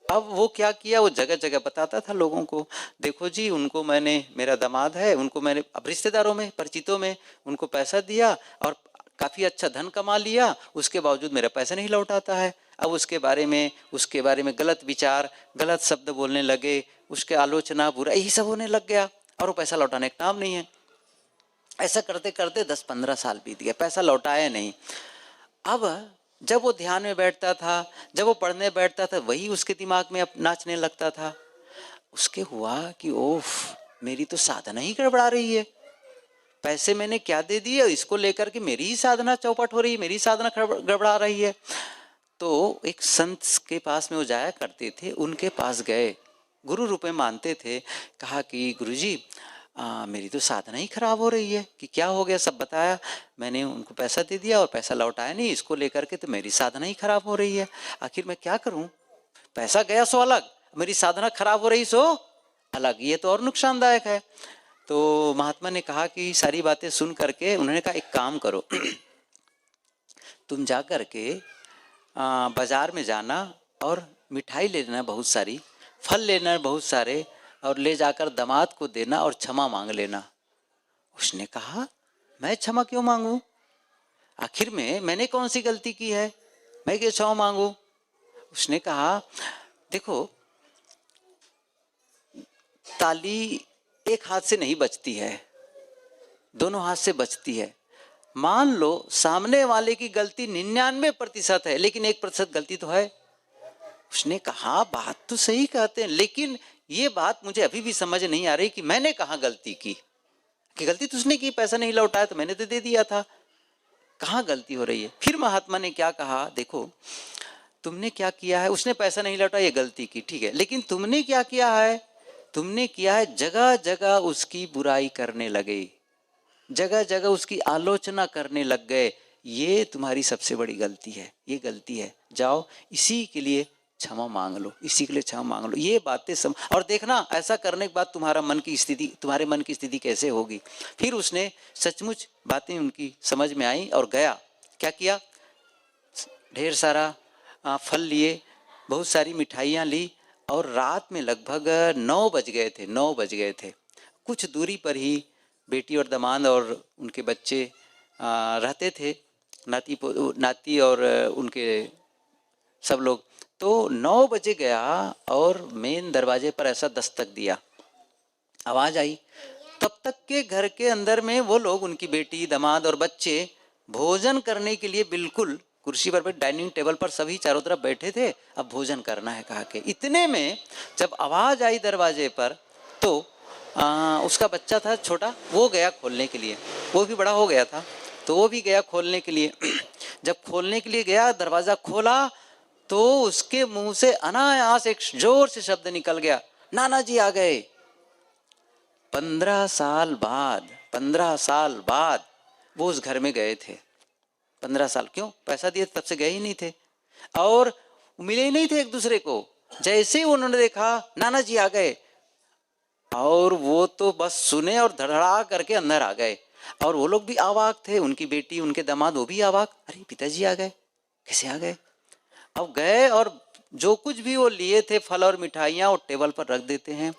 अब वो क्या किया, वो जगह जगह बताता था लोगों को, देखो जी उनको मैंने, मेरा दामाद है, उनको मैंने अब रिश्तेदारों में, परिचितों में उनको पैसा दिया और काफ़ी अच्छा धन कमा लिया, उसके बावजूद मेरा पैसा नहीं लौटाता है। अब उसके बारे में गलत विचार, गलत शब्द बोलने लगे, उसके आलोचना, बुरा, यही सब होने लग गया और वो पैसा लौटाने का नाम नहीं है। ऐसा करते करते 10-15 साल बीत गए, पैसा लौटाया नहीं। अब जब वो ध्यान में बैठता था, जब वो पढ़ने बैठता था, वही उसके दिमाग में अब नाचने लगता था। उसके हुआ कि ओफ, मेरी तो साधना ही गड़बड़ा रही है, पैसे मैंने क्या दे दिए, इसको लेकर के मेरी ही साधना चौपट हो रही है, मेरी साधना गड़बड़ा रही है। तो एक संत के पास में वो जाया करते थे, उनके पास गए, गुरु रूप में मानते थे। कहा कि गुरुजी मेरी तो साधना ही खराब हो रही है, कि क्या हो गया। सब बताया, मैंने उनको पैसा दे दिया और पैसा लौटाया नहीं, इसको लेकर के तो मेरी साधना ही खराब हो रही है। आखिर मैं क्या करूं, पैसा गया सो अलग, मेरी साधना खराब हो रही सो अलग, ये तो और नुकसानदायक है। तो महात्मा ने कहा कि सारी बातें सुन करके उन्होंने कहा एक काम करो, तुम जा करके बाजार में जाना और मिठाई ले लेना बहुत सारी, फल लेना बहुत सारे, और ले जाकर दामाद को देना और क्षमा मांग लेना। उसने कहा मैं क्षमा क्यों मांगू, आखिर में मैंने कौन सी गलती की है, मैं क्यों क्षमा मांगू। उसने कहा देखो, ताली एक हाथ से नहीं बजती है, दोनों हाथ से बजती है। मान लो सामने वाले की गलती 99% है, लेकिन 1% गलती तो है। उसने कहा बात तो सही कहते हैं, लेकिन ये बात मुझे अभी भी समझ नहीं आ रही कि मैंने कहाँ गलती की। कि गलती तो उसने की, पैसा नहीं लौटाया तो मैंने तो दे दिया था, कहाँ गलती हो रही है। फिर महात्मा ने क्या कहा, देखो तुमने क्या किया है, उसने पैसा नहीं लौटाया, ये गलती की, ठीक है, लेकिन तुमने क्या किया है, तुमने किया है जगह जगह उसकी बुराई करने लगे, जगह जगह उसकी आलोचना करने लग गए। ये तुम्हारी सबसे बड़ी गलती है, ये गलती है, जाओ इसी के लिए क्षमा मांग लो, इसी के लिए क्षमा मांग लो। ये बातें और देखना ऐसा करने के बाद तुम्हारे मन की स्थिति कैसे होगी। फिर उसने सचमुच बातें उनकी समझ में आई और गया, क्या किया, ढेर सारा फल लिए, बहुत सारी मिठाइयाँ ली और रात में लगभग 9 बज गए थे, 9 बज गए थे। कुछ दूरी पर ही बेटी और दामाद और उनके बच्चे रहते थे, नाती और उनके सब लोग। तो 9 बजे गया और मेन दरवाजे पर ऐसा दस्तक दिया, आवाज़ आई। तब तक के घर के अंदर में वो लोग, उनकी बेटी, दामाद और बच्चे भोजन करने के लिए बिल्कुल कुर्सी पर बैठ, डाइनिंग टेबल पर सभी चारों तरफ बैठे थे, अब भोजन करना है कहा के। इतने में जब आवाज़ आई दरवाजे पर तो उसका बच्चा था छोटा, वो गया खोलने के लिए, वो भी बड़ा हो गया था तो वो भी गया खोलने के लिए। जब खोलने के लिए गया, दरवाज़ा खोला तो उसके मुंह से अनायास एक जोर से शब्द निकल गया, नाना जी आ गए। 15 साल बाद वो उस घर में गए थे। 15 साल, क्यों? पैसा दिए तब से गए ही नहीं थे और मिले ही नहीं थे एक दूसरे को। जैसे ही उन्होंने देखा नाना जी आ गए, और वो तो बस सुने और धड़धड़ा करके अंदर आ गए। और वो लोग भी अवाक थे, उनकी बेटी, उनके दामाद, वो भी अवाक, अरे पिताजी आ गए, कैसे आ गए? अब गए और जो कुछ भी वो लिए थे फल और मिठाइयाँ वो टेबल पर रख देते हैं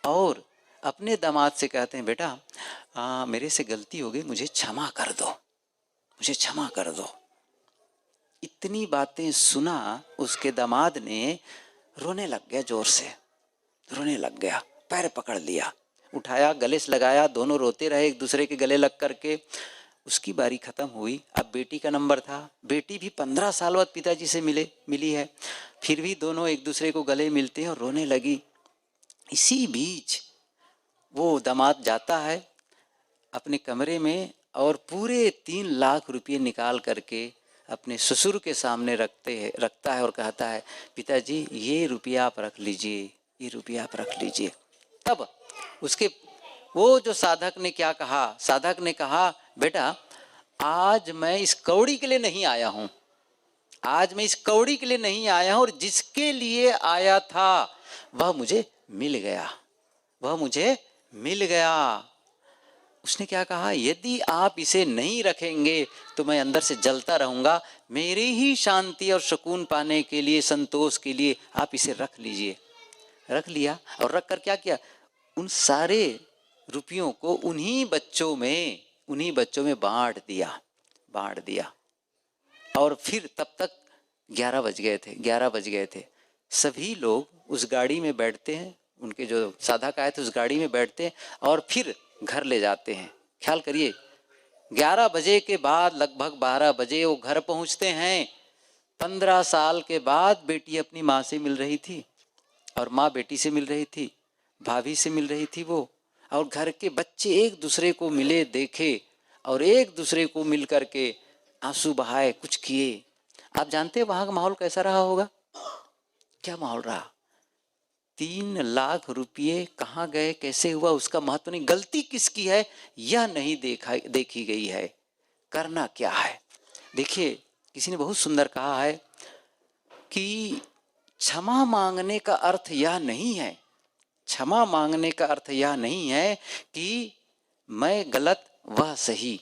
और अपने दामाद से कहते हैं, बेटा मेरे से गलती हो गई, मुझे क्षमा कर दो, मुझे क्षमा कर दो। इतनी बातें सुना उसके दामाद ने रोने लग गया, जोर से रोने लग गया, पैर पकड़ लिया, उठाया, गले से लगाया, दोनों रोते रहे एक दूसरे के गले लग करके। उसकी बारी खत्म हुई, अब बेटी का नंबर था। बेटी भी 15 साल बाद पिताजी से मिली है, फिर भी दोनों एक दूसरे को गले मिलते हैं और रोने लगी। इसी बीच वो दामाद जाता है अपने कमरे में और पूरे 3 लाख रुपये निकाल करके अपने ससुर के सामने रखता है और कहता है, पिताजी ये रुपया आप रख लीजिए, ये रुपया आप रख लीजिए। तब उसके वो जो साधक ने क्या कहा, साधक ने कहा, बेटा आज मैं इस कौड़ी के लिए नहीं आया हूँ, आज मैं इस कौड़ी के लिए नहीं आया हूँ, और जिसके लिए आया था वह मुझे मिल गया, वह मुझे मिल गया। उसने क्या कहा, यदि आप इसे नहीं रखेंगे तो मैं अंदर से जलता रहूंगा, मेरी ही शांति और सुकून पाने के लिए, संतोष के लिए आप इसे रख लीजिए। रख लिया और रख कर क्या किया, उन सारे रुपयों को उन्हीं बच्चों में बांट दिया। और फिर तब तक 11 बज गए थे। सभी लोग उस गाड़ी में बैठते हैं, उनके जो साधक आए थे उस गाड़ी में बैठते हैं और फिर घर ले जाते हैं। ख्याल करिए, 11 बजे के बाद लगभग 12 बजे वो घर पहुंचते हैं। 15 साल के बाद बेटी अपनी माँ से मिल रही थी और माँ बेटी से मिल रही थी, भाभी से मिल रही थी वो, और घर के बच्चे एक दूसरे को मिले, देखे और एक दूसरे को मिल करके आंसू बहाए, कुछ किए। आप जानते हैं वहां का माहौल कैसा रहा होगा? क्या माहौल रहा? 3 लाख रुपये कहाँ गए, कैसे हुआ, उसका महत्व नहीं, गलती किसकी है यह नहीं देखी गई है, करना क्या है। देखिए, किसी ने बहुत सुंदर कहा है कि क्षमा मांगने का अर्थ यह नहीं है, क्षमा मांगने का अर्थ यह नहीं है कि मैं गलत वह सही,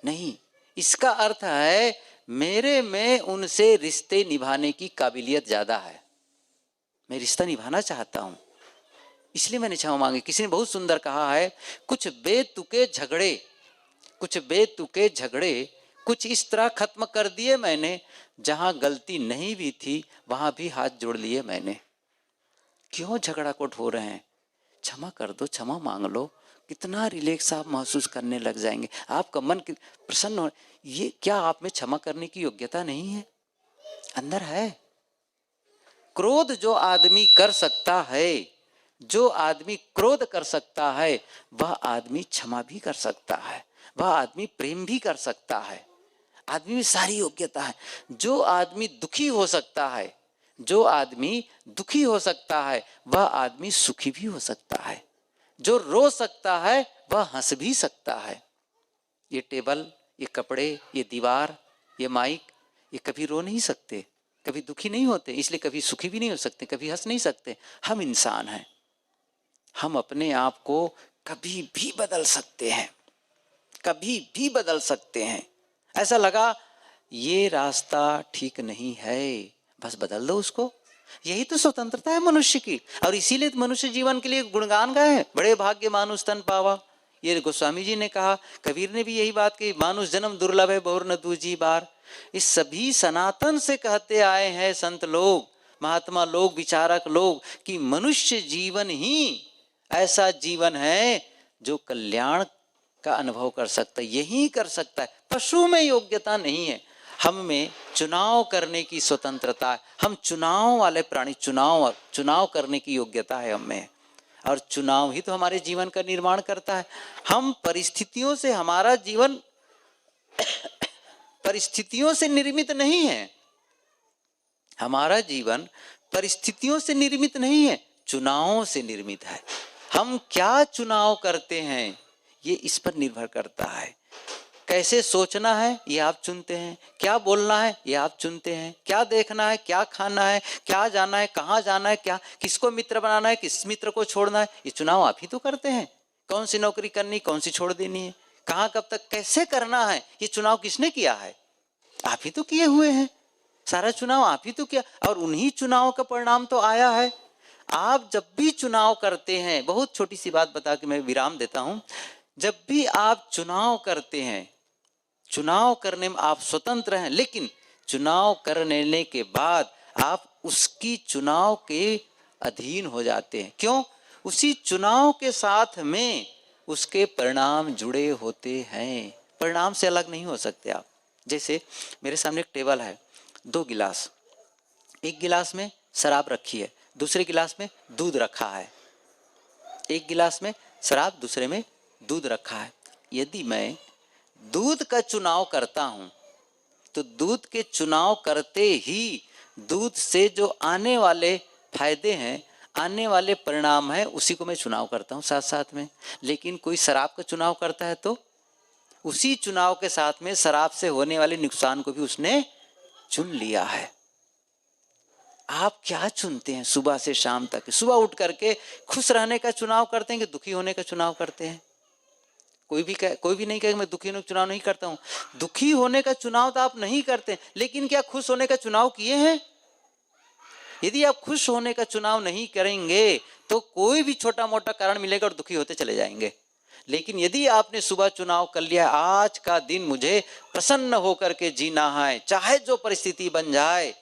नहीं, इसका अर्थ है मेरे में उनसे रिश्ते निभाने की काबिलियत ज्यादा है, मैं रिश्ता निभाना चाहता हूं, इसलिए मैंने क्षमा मांगी। किसी ने बहुत सुंदर कहा है, कुछ बेतुके झगड़े कुछ इस तरह खत्म कर दिए मैंने, जहां गलती नहीं भी थी वहां भी हाथ जोड़ लिए मैंने। क्यों झगड़ा कोट हो रहे हैं? क्षमा कर दो, क्षमा मांग लो, कितना रिलैक्स आप महसूस करने लग जाएंगे, आपका मन प्रसन्न हो। ये क्या आप में क्षमा करने की योग्यता नहीं है? अंदर है। क्रोध जो आदमी कर सकता है, जो आदमी क्रोध कर सकता है, वह आदमी क्षमा भी कर सकता है, वह आदमी प्रेम भी कर सकता है, आदमी में सारी योग्यता है। जो आदमी दुखी हो सकता है, जो आदमी दुखी हो सकता है, वह आदमी सुखी भी हो सकता है। जो रो सकता है वह हंस भी सकता है। ये टेबल, ये कपड़े, ये दीवार, ये माइक, ये कभी रो नहीं सकते, कभी दुखी नहीं होते, इसलिए कभी सुखी भी नहीं हो सकते, कभी हंस नहीं सकते। हम इंसान हैं, हम अपने आप को कभी भी बदल सकते हैं, कभी भी बदल सकते हैं। ऐसा लगा ये रास्ता ठीक नहीं है, बस बदल दो उसको। यही तो स्वतंत्रता है मनुष्य की। और इसीलिए तो मनुष्य जीवन के लिए गुणगान गाए, बड़े भाग्य मानुष तन पावा। ये गोस्वामी जी ने कहा, कबीर ने भी यही बात कही, मानुष जन्म दुर्लभ है बहुर न दूजी बार। इस सभी सनातन से कहते आए हैं संत लोग, महात्मा लोग, विचारक लोग, कि मनुष्य जीवन ही ऐसा जीवन है जो कल्याण का अनुभव कर सकता है, यही कर सकता है। पशु में योग्यता नहीं है, हम में चुनाव करने की स्वतंत्रता है। हम चुनाव वाले प्राणी, चुनाव करने की योग्यता है हम में। और चुनाव ही तो हमारे जीवन का निर्माण करता है। हम परिस्थितियों से, हमारा जीवन परिस्थितियों से निर्मित नहीं है। हमारा जीवन परिस्थितियों से निर्मित नहीं है, चुनावों से निर्मित है। हम क्या चुनाव करते हैं ये इस पर निर्भर करता है। कैसे सोचना है ये आप चुनते हैं, क्या बोलना है ये आप चुनते हैं, क्या देखना है, क्या खाना है, क्या जाना है, कहाँ जाना है, क्या किसको मित्र बनाना है, किस मित्र को छोड़ना है, ये चुनाव आप ही तो करते हैं। कौन सी नौकरी करनी, कौन सी छोड़ देनी है, कहाँ कब तक कैसे करना है, ये चुनाव किसने किया है? आप ही तो किए हुए हैं। सारा चुनाव आप ही तो किया, और उन्हीं चुनाव का परिणाम तो आया है। आप जब भी चुनाव करते हैं, बहुत छोटी सी बात बता के मैं विराम देता हूं, जब भी आप चुनाव करते हैं, चुनाव करने में आप स्वतंत्र हैं, लेकिन चुनाव करने के बाद आप उसकी चुनाव के अधीन हो जाते हैं। क्यों? उसी चुनाव के साथ में उसके परिणाम जुड़े होते हैं, परिणाम से अलग नहीं हो सकते आप। जैसे मेरे सामने एक टेबल है, 2 गिलास, एक गिलास में शराब रखी है, दूसरे गिलास में दूध रखा है। एक गिलास में शराब, दूसरे में दूध रखा है। यदि मैं दूध का चुनाव करता हूं तो दूध के चुनाव करते ही दूध से जो आने वाले फायदे हैं, आने वाले परिणाम है, उसी को मैं चुनाव करता हूं साथ साथ में। लेकिन कोई शराब का चुनाव करता है तो उसी चुनाव के साथ में शराब से होने वाले नुकसान को भी उसने चुन लिया है। आप क्या चुनते हैं सुबह से शाम तक? सुबह उठ करके खुश रहने का चुनाव करते हैं कि दुखी होने का चुनाव करते हैं? कोई भी नहीं कहे मैं दुखी होने का चुनाव नहीं करता हूं। दुखी होने का चुनाव तो आप नहीं करते, लेकिन क्या खुश होने का चुनाव किए हैं? यदि आप खुश होने का चुनाव नहीं करेंगे तो कोई भी छोटा मोटा कारण मिलेगा और दुखी होते चले जाएंगे। लेकिन यदि आपने सुबह चुनाव कर लिया, आज का दिन मुझे प्रसन्न होकर के जीना है, चाहे जो परिस्थिति बन जाए,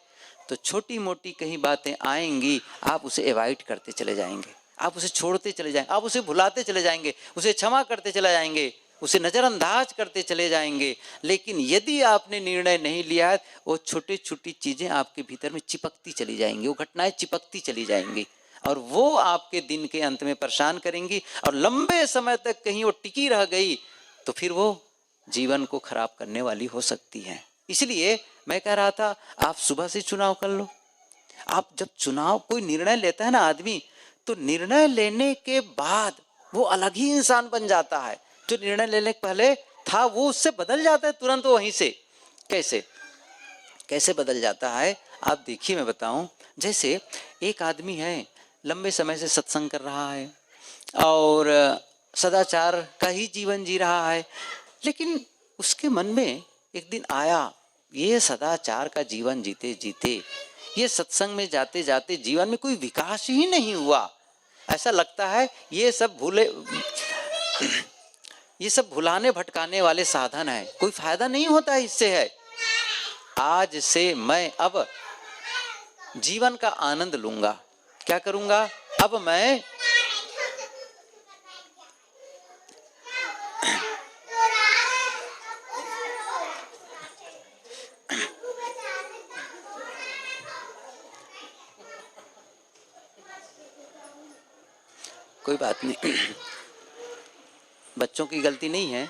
तो छोटी मोटी कहीं बातें आएंगी, आप उसे अवॉइड करते चले जाएंगे, आप उसे छोड़ते चले जाएंगे, आप उसे भुलाते चले जाएंगे, उसे क्षमा करते चले जाएंगे, उसे नज़रअंदाज करते चले जाएंगे। लेकिन यदि आपने निर्णय नहीं लिया है, वो छोटी छोटी चीज़ें आपके भीतर में चिपकती चली जाएंगी, वो घटनाएं चिपकती चली जाएंगी, और वो आपके दिन के अंत में परेशान करेंगी। और लंबे समय तक कहीं वो टिकी रह गई तो फिर वो जीवन को खराब करने वाली हो सकती है। इसलिए मैं कह रहा था, आप सुबह से चुनाव कर लो। आप जब चुनाव, कोई निर्णय लेता है ना आदमी, तो निर्णय लेने के बाद वो अलग ही इंसान बन जाता है। जो निर्णय लेने के पहले था वो उससे बदल जाता है तुरंत वहीं से। कैसे बदल जाता है आप देखिए, मैं बताऊं। जैसे एक आदमी है, लंबे समय से सत्संग कर रहा है और सदाचार का ही जीवन जी रहा है, लेकिन उसके मन में एक दिन आया, ये सदाचार का जीवन जीते जीते, ये सत्संग में जाते जाते जीवन में कोई विकास ही नहीं हुआ। ऐसा लगता है ये सब भुलाने भटकाने वाले साधन है, कोई फायदा नहीं होता इससे है। आज से मैं अब जीवन का आनंद लूंगा। क्या करूंगा? अब मैं कोई बात नहीं, बच्चों की गलती नहीं है,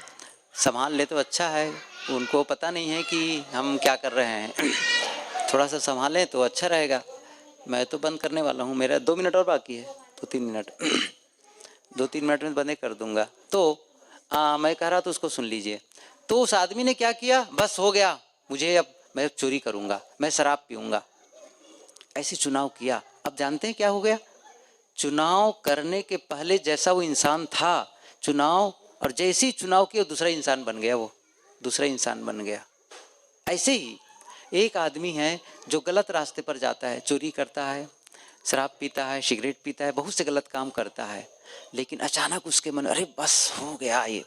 संभाल ले तो अच्छा है, उनको पता नहीं है कि हम क्या कर रहे हैं। थोड़ा सा संभालें तो अच्छा रहेगा। मैं तो बंद करने वाला हूँ, मेरा 2 मिनट और बाकी है, 2-3 मिनट 2-3 मिनट में बंद कर दूंगा। तो मैं कह रहा था, उसको सुन लीजिए। तो उस आदमी ने क्या किया, बस हो गया, मुझे अब मैं चोरी करूंगा, मैं शराब पीऊंगा, ऐसे चुनाव किया। अब जानते हैं क्या हो गया? चुनाव करने के पहले जैसा वो इंसान था, चुनाव, और जैसे ही चुनाव किया दूसरा इंसान बन गया, वो दूसरा इंसान बन गया। ऐसे ही एक आदमी है जो गलत रास्ते पर जाता है, चोरी करता है, शराब पीता है, सिगरेट पीता है, बहुत से गलत काम करता है, लेकिन अचानक उसके मन, अरे बस हो गया, ये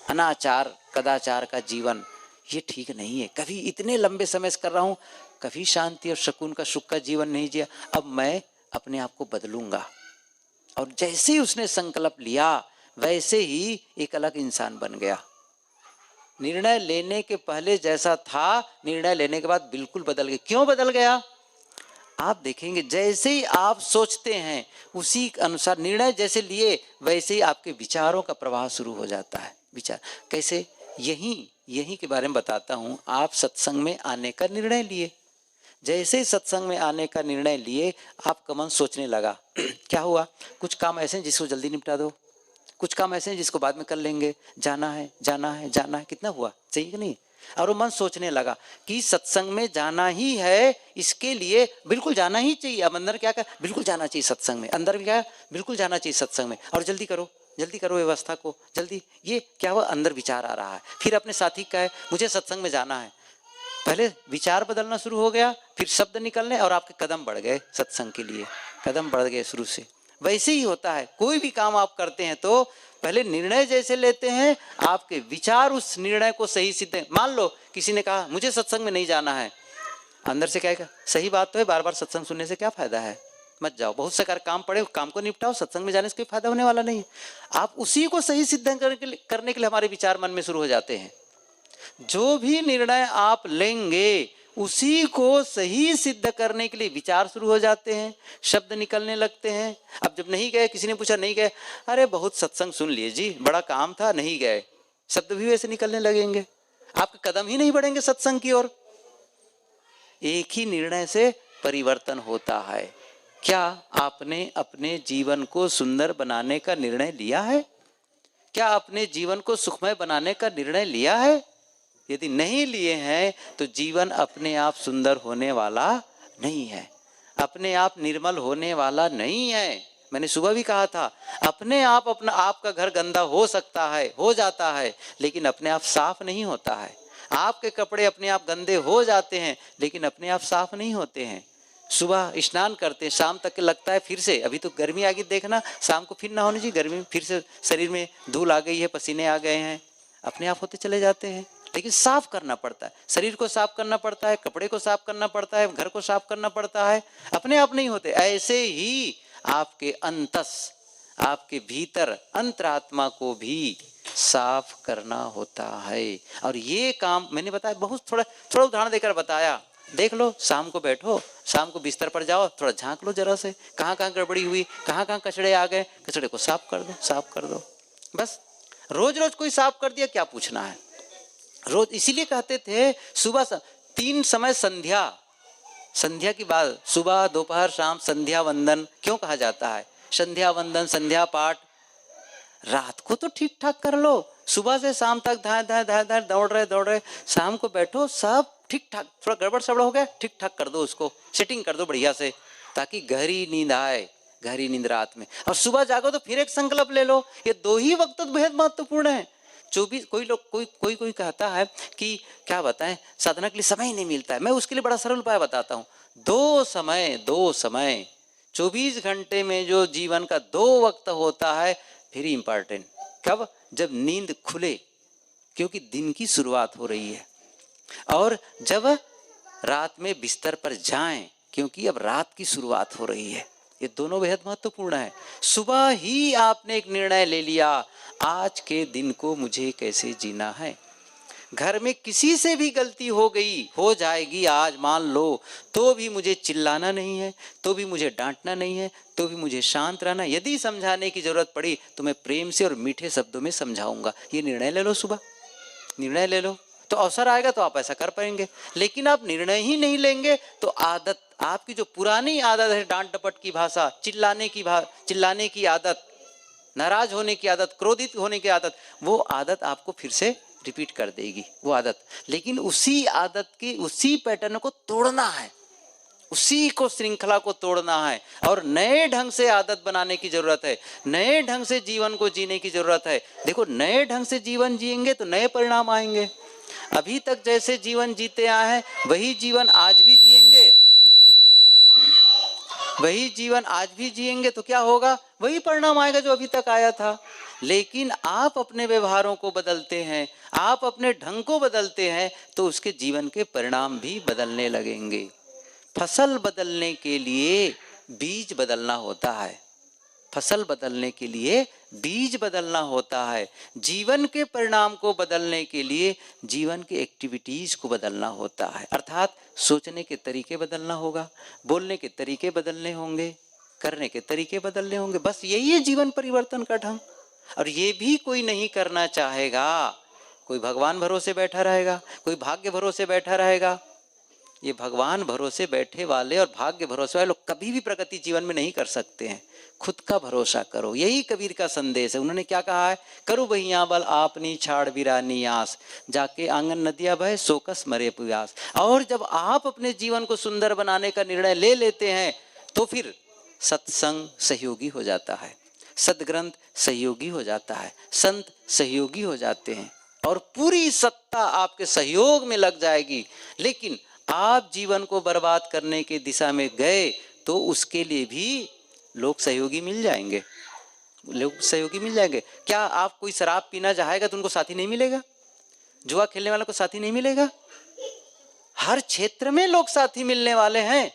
अनाचार कदाचार का जीवन ये ठीक नहीं है, कभी इतने लंबे समय से कर रहा हूँ, कभी शांति और सुकून का सुख का जीवन नहीं जिया, अब मैं अपने आप को बदलूंगा। और जैसे ही उसने संकल्प लिया वैसे ही एक अलग इंसान बन गया। निर्णय लेने के पहले जैसा था, निर्णय लेने के बाद बिल्कुल बदल गया। क्यों बदल गया? आप देखेंगे, जैसे ही आप सोचते हैं उसी अनुसार, निर्णय जैसे लिए वैसे ही आपके विचारों का प्रवाह शुरू हो जाता है। विचार कैसे? यही के बारे में बताता हूँ। आप सत्संग में आने का निर्णय लिए, जैसे ही सत्संग में आने का निर्णय लिए आपका मन सोचने लगा। क्या हुआ? कुछ काम ऐसे हैं जिसको जल्दी निपटा दो, कुछ काम ऐसे हैं जिसको बाद में कर लेंगे, जाना है जाना है जाना है, कितना हुआ, सही कि नहीं? और वो मन सोचने लगा कि सत्संग में जाना ही है, इसके लिए बिल्कुल जाना ही चाहिए। अब अंदर क्या कर, बिल्कुल जाना चाहिए सत्संग में, अंदर क्या, बिल्कुल जाना चाहिए सत्संग में, और जल्दी करो व्यवस्था को, जल्दी। ये क्या हुआ? अंदर विचार आ रहा है। फिर अपने साथी का है, मुझे सत्संग में जाना है, पहले विचार बदलना शुरू हो गया, फिर शब्द निकलने और आपके कदम बढ़ गए, सत्संग के लिए कदम बढ़ गए शुरू से। वैसे ही होता है, कोई भी काम आप करते हैं तो पहले निर्णय जैसे लेते हैं, आपके विचार उस निर्णय को सही सिद्ध। मान लो किसी ने कहा मुझे सत्संग में नहीं जाना है, अंदर से क्या है, सही बात तो है, बार बार सत्संग सुनने से क्या फायदा है, मत जाओ, बहुत से काम पड़े, काम को निपटाओ, सत्संग में जाने से कोई फायदा होने वाला नहीं है। आप उसी को सही सिद्ध करने के लिए हमारे विचार मन में शुरू हो जाते हैं। जो भी निर्णय आप लेंगे उसी को सही सिद्ध करने के लिए विचार शुरू हो जाते हैं, शब्द निकलने लगते हैं। अब जब नहीं गए, किसी ने पूछा नहीं गए, अरे बहुत सत्संग सुन लिए जी, बड़ा काम था, नहीं गए, शब्द भी वैसे निकलने लगेंगे, आपके कदम ही नहीं बढ़ेंगे सत्संग की ओर। एक ही निर्णय से परिवर्तन होता है। क्या आपने अपने जीवन को सुंदर बनाने का निर्णय लिया है? क्या अपने जीवन को सुखमय बनाने का निर्णय लिया है? यदि नहीं लिए हैं तो जीवन अपने आप सुंदर होने वाला नहीं है, अपने आप निर्मल होने वाला नहीं है। मैंने सुबह भी कहा था, अपने आप अपना आपका घर गंदा हो सकता है, हो जाता है, लेकिन अपने आप साफ नहीं होता है। आपके कपड़े अपने आप गंदे हो जाते हैं, लेकिन अपने आप साफ नहीं होते हैं। सुबह स्नान करते हैं, शाम तक लगता है फिर से, अभी तो गर्मी आ गई, देखना शाम को फिर ना होनी चाहिए, गर्मी में फिर से शरीर में धूल आ गई है, पसीने आ गए हैं, अपने आप होते चले जाते हैं। लेकिन साफ करना पड़ता है, शरीर को साफ करना पड़ता है, कपड़े को साफ करना पड़ता है, घर को साफ करना पड़ता है, अपने आप नहीं होते। ऐसे ही आपके अंतस, आपके भीतर अंतरात्मा को भी साफ करना होता है। और ये काम मैंने बताया, बहुत थोड़ा उदाहरण देकर बताया। देख लो, शाम को बैठो, शाम को बिस्तर पर जाओ, थोड़ा झांक लो जरा से, कहाँ कहाँ गड़बड़ी हुई, कहाँ कहाँ कचड़े आ गए, कचड़े को साफ कर दो। बस रोज रोज कोई साफ कर दिया, क्या पूछना है रोज। इसीलिए कहते थे सुबह 3 समय संध्या की बात, सुबह दोपहर शाम संध्या वंदन क्यों कहा जाता है? संध्या वंदन, संध्या पाठ रात को तो ठीक ठाक कर लो, सुबह से शाम तक धाए दौड़ रहे, शाम को बैठो, सब ठीक ठाक, थोड़ा गड़बड़ सड़बड़ हो गया, ठीक ठाक कर दो, उसको सेटिंग कर दो बढ़िया से, ताकि गहरी नींद आए, गहरी नींद रात में। और सुबह जागो तो फिर एक संकल्प ले लो। ये 2 ही वक्त तो बेहद महत्वपूर्ण है। 24 कोई कहता है कि क्या बताएं, साधना के लिए समय ही नहीं मिलता है। मैं उसके लिए बड़ा सरल उपाय बताता हूँ। 2 समय 24 घंटे में जो जीवन का 2 वक्त होता है, वेरी इंपॉर्टेंट। कब? जब नींद खुले, क्योंकि दिन की शुरुआत हो रही है, और जब रात में बिस्तर पर जाएं, क्योंकि अब रात की शुरुआत हो रही है। ये दोनों बेहद महत्वपूर्ण है। सुबह ही आपने एक निर्णय ले लिया, आज के दिन को मुझे कैसे जीना है। घर में किसी से भी गलती हो गई, हो जाएगी आज मान लो, तो भी मुझे चिल्लाना नहीं है, तो भी मुझे डांटना नहीं है, तो भी मुझे शांत रहना। यदि समझाने की जरूरत पड़ी तो मैं प्रेम से और मीठे शब्दों में समझाऊंगा। ये निर्णय ले लो, सुबह निर्णय ले लो, तो अवसर आएगा तो आप ऐसा कर पाएंगे। लेकिन आप निर्णय ही नहीं लेंगे तो आदत, आपकी जो पुरानी आदत है, डांट डपट की भाषा, चिल्लाने की आदत, नाराज होने की आदत, क्रोधित होने की आदत, वो आदत आपको फिर से रिपीट कर देगी वो आदत। लेकिन उसी आदत के, उसी पैटर्न को तोड़ना है, उसी को, श्रृंखला को तोड़ना है, और नए ढंग से आदत बनाने की जरूरत है, नए ढंग से जीवन को जीने की जरूरत है। देखो, नए ढंग से जीवन जिएंगे तो नए परिणाम आएंगे। अभी तक जैसे जीवन जीते आए हैं वही जीवन आज भी जिएंगे, वही जीवन आज भी जिएंगे तो क्या होगा, वही परिणाम आएगा जो अभी तक आया था। लेकिन आप अपने व्यवहारों को बदलते हैं, आप अपने ढंग को बदलते हैं तो उसके जीवन के परिणाम भी बदलने लगेंगे। फसल बदलने के लिए बीज बदलना होता है, फसल बदलने के लिए बीज बदलना होता है। जीवन के परिणाम को बदलने के लिए जीवन की एक्टिविटीज को बदलना होता है, अर्थात सोचने के तरीके बदलना होगा, बोलने के तरीके बदलने होंगे, करने के तरीके बदलने होंगे। बस यही है जीवन परिवर्तन का ढंग। और ये भी कोई नहीं करना चाहेगा। कोई भगवान भरोसे बैठा रहेगा, कोई भाग्य भरोसे बैठा रहेगा। ये भगवान भरोसे बैठे वाले और भाग्य भरोसे वाले लोग कभी भी प्रगति जीवन में नहीं कर सकते हैं। खुद का भरोसा करो, यही कबीर का संदेश है। उन्होंने क्या कहा है, करो बहिया बल आपनी छाड़ बिरानी आस, जाके आंगन नदिया बहे सोकस मरे प्यास। और जब आप अपने जीवन को सुंदर बनाने का निर्णय ले लेते हैं तो फिर सत्संग सहयोगी हो जाता है, सदग्रंथ सहयोगी हो जाता है, संत सहयोगी हो जाते हैं और पूरी सत्ता आपके सहयोग में लग जाएगी। लेकिन आप जीवन को बर्बाद करने की दिशा में गए तो उसके लिए भी लोग सहयोगी मिल जाएंगे, लोग सहयोगी मिल जाएंगे। क्या आप कोई शराब पीना चाहेगा तो उनको साथी नहीं मिलेगा? जुआ खेलने वालों को साथी नहीं मिलेगा? हर क्षेत्र में लोग साथी मिलने वाले हैं।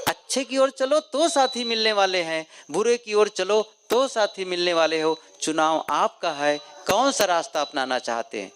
अच्छे की ओर चलो तो साथी मिलने वाले हैं, बुरे की ओर चलो तो साथी मिलने वाले हो। चुनाव आपका है, कौन सा रास्ता अपनाना चाहते हैं।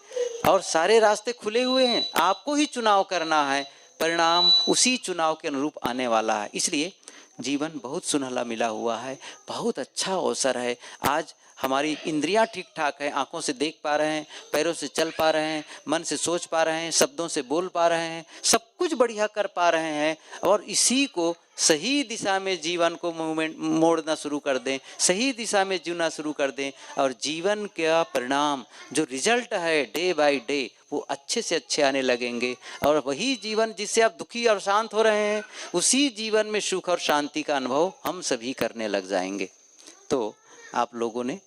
और सारे रास्ते खुले हुए हैं, आपको ही चुनाव करना है, परिणाम उसी चुनाव के अनुरूप आने वाला है। इसलिए जीवन बहुत सुनहला मिला हुआ है, बहुत अच्छा अवसर है। आज हमारी इंद्रियां ठीक ठाक है, आंखों से देख पा रहे हैं, पैरों से चल पा रहे हैं, मन से सोच पा रहे हैं, शब्दों से बोल पा रहे हैं, सब कुछ बढ़िया कर पा रहे हैं। और इसी को सही दिशा में जीवन को मूवमेंट मोड़ना शुरू कर दें, सही दिशा में जीना शुरू कर दें और जीवन का परिणाम जो रिजल्ट है डे बाय डे वो अच्छे से अच्छे आने लगेंगे। और वही जीवन जिससे आप दुखी और शांत हो रहे हैं, उसी जीवन में सुख और शांति का अनुभव हम सभी करने लग जाएंगे। तो आप लोगों ने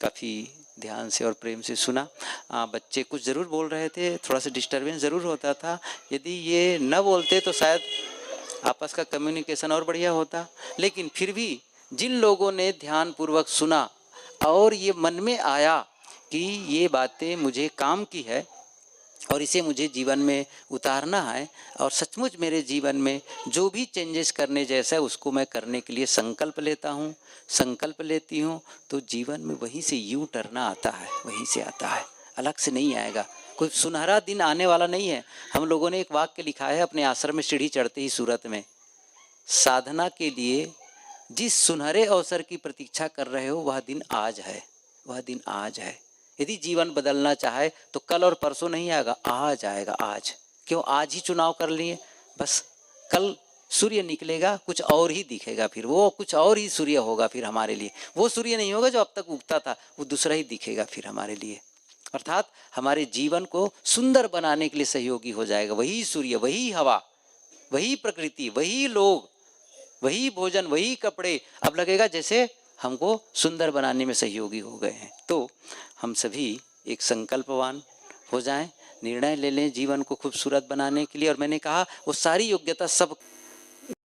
काफ़ी ध्यान से और प्रेम से सुना। बच्चे कुछ ज़रूर बोल रहे थे, थोड़ा सा डिस्टर्बेंस ज़रूर होता था। यदि ये न बोलते तो शायद आपस का कम्युनिकेशन और बढ़िया होता। लेकिन फिर भी जिन लोगों ने ध्यानपूर्वक सुना और ये मन में आया कि ये बातें मुझे काम की है और इसे मुझे जीवन में उतारना है और सचमुच मेरे जीवन में जो भी चेंजेस करने जैसा है उसको मैं करने के लिए संकल्प लेता हूँ, संकल्प लेती हूँ, तो जीवन में वहीं से यू टर्न आता है, वहीं से आता है, अलग से नहीं आएगा। कोई सुनहरा दिन आने वाला नहीं है। हम लोगों ने एक वाक्य लिखा है अपने आश्रम में सीढ़ी चढ़ते ही सूरत में, साधना के लिए जिस सुनहरे अवसर की प्रतीक्षा कर रहे हो वह दिन आज है, वह दिन आज है। यदि जीवन बदलना चाहे तो कल और परसों नहीं आएगा, आज आएगा। आज क्यों? आज ही चुनाव कर लिए, बस कल सूर्य निकलेगा कुछ और ही दिखेगा, फिर वो कुछ और ही सूर्य होगा फिर हमारे लिए। वो सूर्य नहीं होगा जो अब तक उगता था, वो दूसरा ही दिखेगा फिर हमारे लिए। अर्थात हमारे जीवन को सुंदर बनाने के लिए सहयोगी हो जाएगा वही सूर्य, वही हवा, वही प्रकृति, वही लोग, वही भोजन, वही कपड़े। अब लगेगा जैसे हमको सुंदर बनाने में सहयोगी हो गए हैं। तो हम सभी एक संकल्पवान हो जाएं, निर्णय ले लें जीवन को खूबसूरत बनाने के लिए। और मैंने कहा वो सारी योग्यता सब